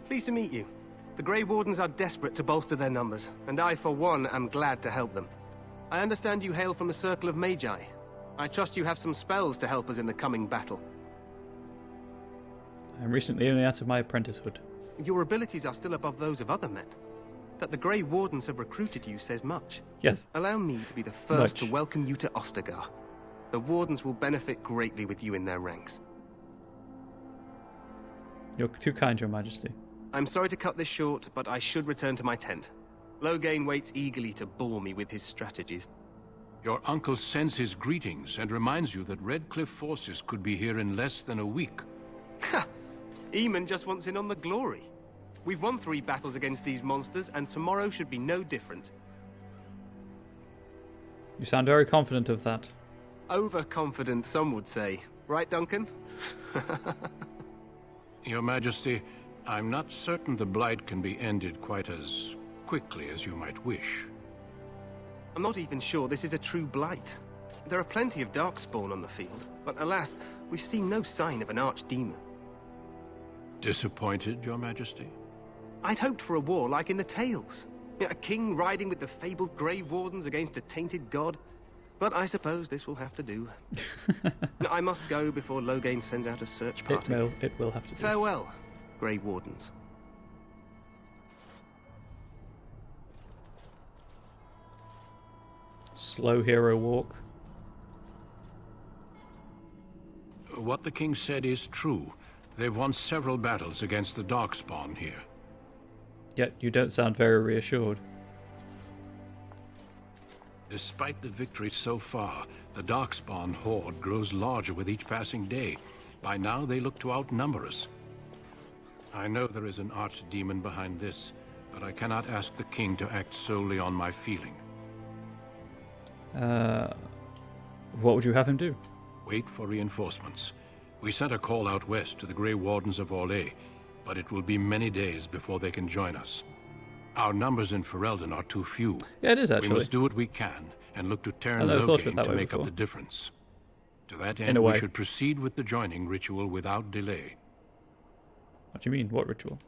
Pleased to meet you. The Grey Wardens are desperate to bolster their numbers, and I, for one, am glad to help them. I understand you hail from the Circle of Magi. I trust you have some spells to help us in the coming battle. I'm recently only out of my apprenticehood. Your abilities are still above those of other men. That the Grey Wardens have recruited you says much. Yes. Allow me to be the first to welcome you to Ostagar. The Wardens will benefit greatly with you in their ranks. You're too kind, Your Majesty. I'm sorry to cut this short, but I should return to my tent. Loghain waits eagerly to bore me with his strategies. Your uncle sends his greetings and reminds you that Redcliffe forces could be here in less than a week. Ha! Eamon just wants in on the glory. We've won 3 battles against these monsters, and tomorrow should be no different. You sound very confident of that. Overconfident, some would say. Right, Duncan? Your Majesty, I'm not certain the Blight can be ended quite as quickly as you might wish. I'm not even sure this is a true Blight. There are plenty of Darkspawn on the field, but alas, we've seen no sign of an archdemon. Disappointed, Your Majesty? I'd hoped for a war like in the tales. A king riding with the fabled Grey Wardens against a tainted god. But I suppose this will have to do. I must go before Loghain sends out a search party. It will have to do. Farewell, Grey Wardens. Slow hero walk. What the king said is true. They've won several battles against the Darkspawn here. Yet you don't sound very reassured. Despite the victory so far, the Darkspawn horde grows larger with each passing day. By now, they look to outnumber us. I know there is an archdemon behind this, but I cannot ask the king to act solely on my feeling. What would you have him do? Wait for reinforcements. We sent a call out west to the Grey Wardens of Orlais, but it will be many days before they can join us. Our numbers in Ferelden are too few. Yeah, it is actually. We must do what we can and look to Terran I never thought of it Loghain that to way make before. up the difference. To that In end, a way. we should proceed with the joining ritual without delay. What do you mean? What ritual?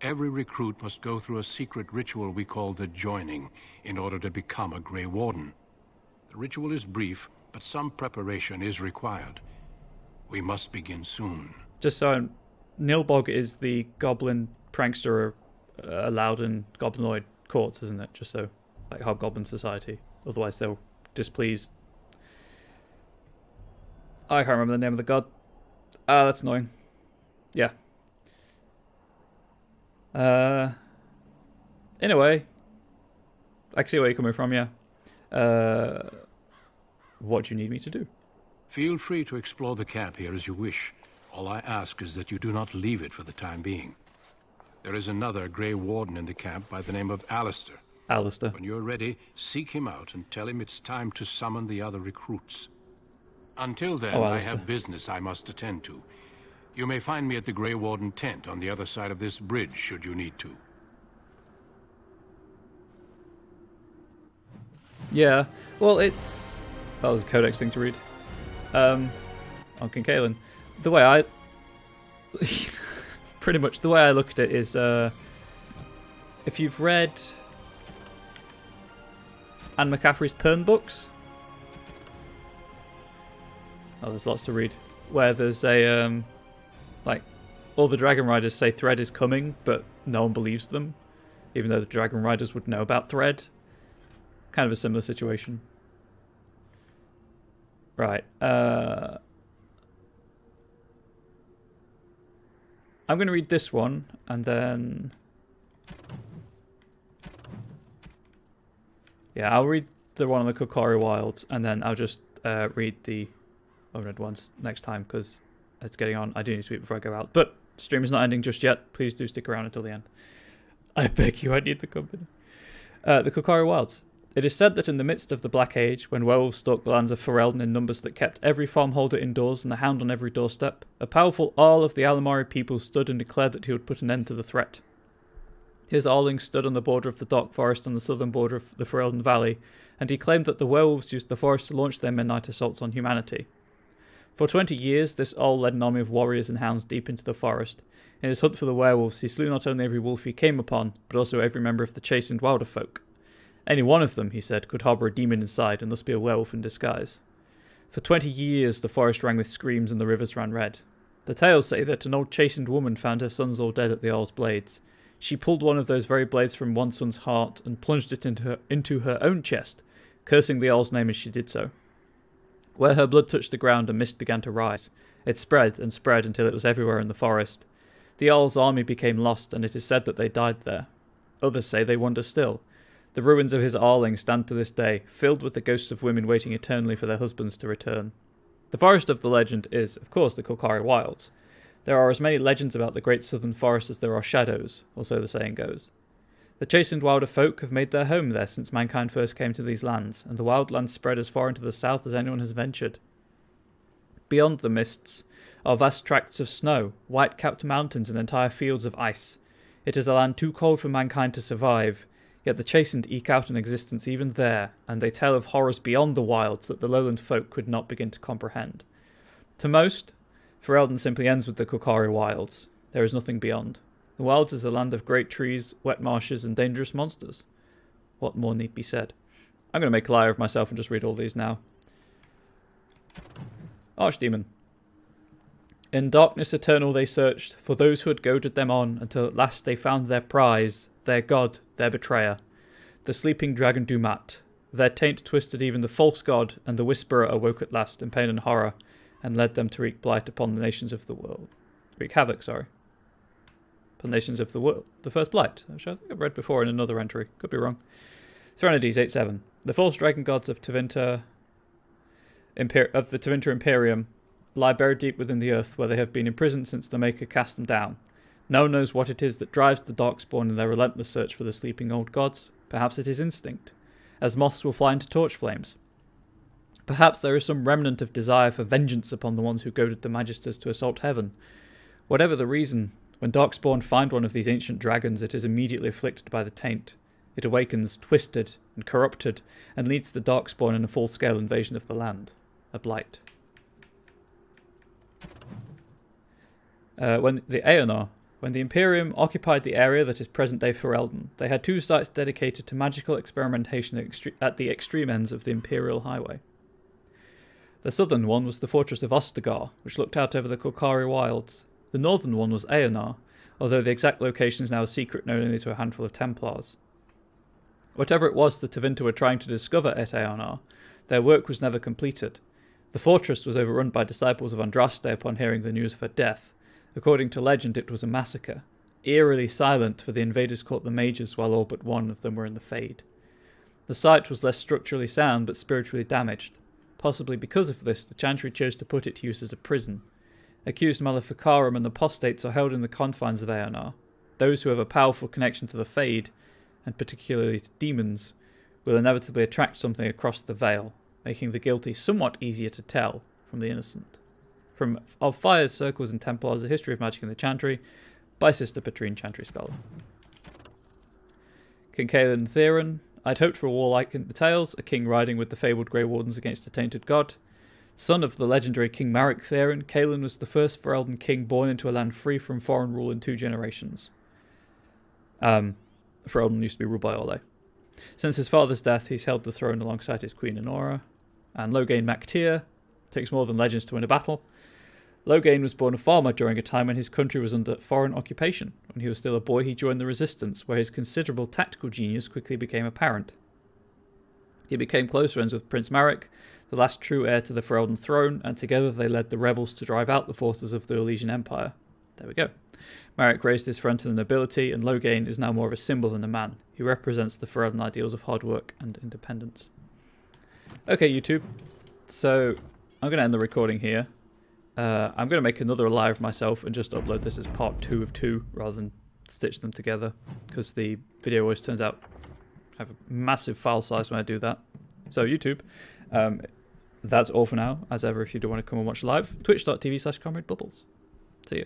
Every recruit must go through a secret ritual we call the joining in order to become a Grey Warden. The ritual is brief, but some preparation is required. We must begin soon. Just so Nilbog is the goblin prankster allowed in goblinoid courts, isn't it? Just so, like Hobgoblin Society. Otherwise they'll displease... I can't remember the name of the god. That's annoying. Yeah. In a way, I can see where you're coming from, yeah. What do you need me to do? Feel free to explore the camp here as you wish. All I ask is that you do not leave it for the time being. There is another Grey Warden in the camp by the name of Alistair. Alistair. When you're ready, seek him out and tell him it's time to summon the other recruits. Until then, I have business I must attend to. You may find me at the Grey Warden tent on the other side of this bridge, should you need to. Yeah, well, it's... That was a Codex thing to read. On Kincaidin. The way I... pretty much, the way I look at it is, if you've read Anne McCaffrey's Pern books... Oh, there's lots to read. Where there's a, like, all the Dragon Riders say Thread is coming, but no one believes them. Even though the Dragon Riders would know about Thread. Kind of a similar situation. Right. I'm going to read this one, and then... Yeah, I'll read the one on the Kokari Wilds, and then I'll just read the unread ones next time, because it's getting on. I do need to eat before I go out. But stream is not ending just yet. Please do stick around until the end. I beg you, I need the company. The Kokari Wilds. It is said that in the midst of the Black Age, when werewolves stalked the lands of Ferelden in numbers that kept every farmholder indoors and the hound on every doorstep, a powerful Arl of the Alamari people stood and declared that he would put an end to the threat. His Arling stood on the border of the Dark Forest on the southern border of the Ferelden Valley, and he claimed that the werewolves used the forest to launch their midnight assaults on humanity. For 20 years, this Arl led an army of warriors and hounds deep into the forest. In his hunt for the werewolves, he slew not only every wolf he came upon, but also every member of the chastened wilder folk. Any one of them, he said, could harbour a demon inside and thus be a werewolf in disguise. For 20 years the forest rang with screams and the rivers ran red. The tales say that an old chastened woman found her sons all dead at the Arl's blades. She pulled one of those very blades from one son's heart and plunged it into her own chest, cursing the Arl's name as she did so. Where her blood touched the ground, a mist began to rise. It spread and spread until it was everywhere in the forest. The Arl's army became lost, and it is said that they died there. Others say they wander still. The ruins of his Arling stand to this day, filled with the ghosts of women waiting eternally for their husbands to return. The forest of the legend is, of course, the Kokari Wilds. There are as many legends about the great southern forest as there are shadows, or so the saying goes. The chastened wilder folk have made their home there since mankind first came to these lands, and the wildlands spread as far into the south as anyone has ventured. Beyond the mists are vast tracts of snow, white-capped mountains and entire fields of ice. It is a land too cold for mankind to survive, yet the chastened eke out an existence even there, and they tell of horrors beyond the wilds that the lowland folk could not begin to comprehend. To most, Ferelden simply ends with the Kokari Wilds. There is nothing beyond. The wilds is a land of great trees, wet marshes, and dangerous monsters. What more need be said? I'm going to make a liar of myself and just read all these now. Archdemon. In darkness eternal they searched for those who had goaded them on, until at last they found their prize, their god, their betrayer, the sleeping dragon Dumat. Their taint twisted even the false god, and the whisperer awoke at last in pain and horror, and led them to wreak blight upon the nations of the world. Wreak havoc, sorry. Upon the nations of the world. The first blight, which I think I've read before in another entry. Could be wrong. Threnodies 8-7. The false dragon gods of Tevinter, of the Tevinter Imperium lie buried deep within the earth, where they have been imprisoned since the Maker cast them down. No one knows what it is that drives the Darkspawn in their relentless search for the sleeping old gods. Perhaps it is instinct, as moths will fly into torch flames. Perhaps there is some remnant of desire for vengeance upon the ones who goaded the Magisters to assault heaven. Whatever the reason, when Darkspawn find one of these ancient dragons, it is immediately afflicted by the taint. It awakens, twisted and corrupted, and leads the Darkspawn in a full-scale invasion of the land. A blight. When the Imperium occupied the area that is present-day Ferelden, they had 2 sites dedicated to magical experimentation at the extreme ends of the Imperial Highway. The southern one was the fortress of Ostagar, which looked out over the Korkari wilds. The northern one was Eonar, although the exact location is now a secret known only to a handful of Templars. Whatever it was the Tevinter were trying to discover at Eonar, their work was never completed. The fortress was overrun by disciples of Andraste upon hearing the news of her death. According to legend, it was a massacre. Eerily silent, for the invaders caught the mages while all but one of them were in the Fade. The site was less structurally sound, but spiritually damaged. Possibly because of this, the Chantry chose to put it to use as a prison. Accused Maleficarum and apostates are held in the confines of Eonar. Those who have a powerful connection to the Fade, and particularly to demons, will inevitably attract something across the veil, making the guilty somewhat easier to tell from the innocent. From Of Fire's Circles and Templars, A History of Magic in the Chantry, by Sister Patrine, Chantry Scholar. King Caelan Theron. I'd hoped for a war like in the tales, a king riding with the fabled Grey Wardens against a tainted god. Son of the legendary King Maric Theron, Caelan was the first Ferelden king born into a land free from foreign rule in 2 generations. Ferelden used to be ruled by Orlais. Since his father's death, he's held the throne alongside his queen Enora. And Loghain mac Tir. Takes more than legends to win a battle. Loghain was born a farmer during a time when his country was under foreign occupation. When he was still a boy, he joined the Resistance, where his considerable tactical genius quickly became apparent. He became close friends with Prince Maric, the last true heir to the Ferelden throne, and together they led the rebels to drive out the forces of the Orlesian Empire. There we go. Maric raised his friend to the nobility, and Loghain is now more of a symbol than a man. He represents the Ferelden ideals of hard work and independence. Okay, YouTube. So, I'm going to end the recording here. I'm going to make another live myself and just upload this as part 2 of 2 rather than stitch them together, because the video always turns out I have a massive file size when I do that. So YouTube, that's all for now. As ever, if you do want to come and watch live, twitch.tv/ComradeBubbles. See you.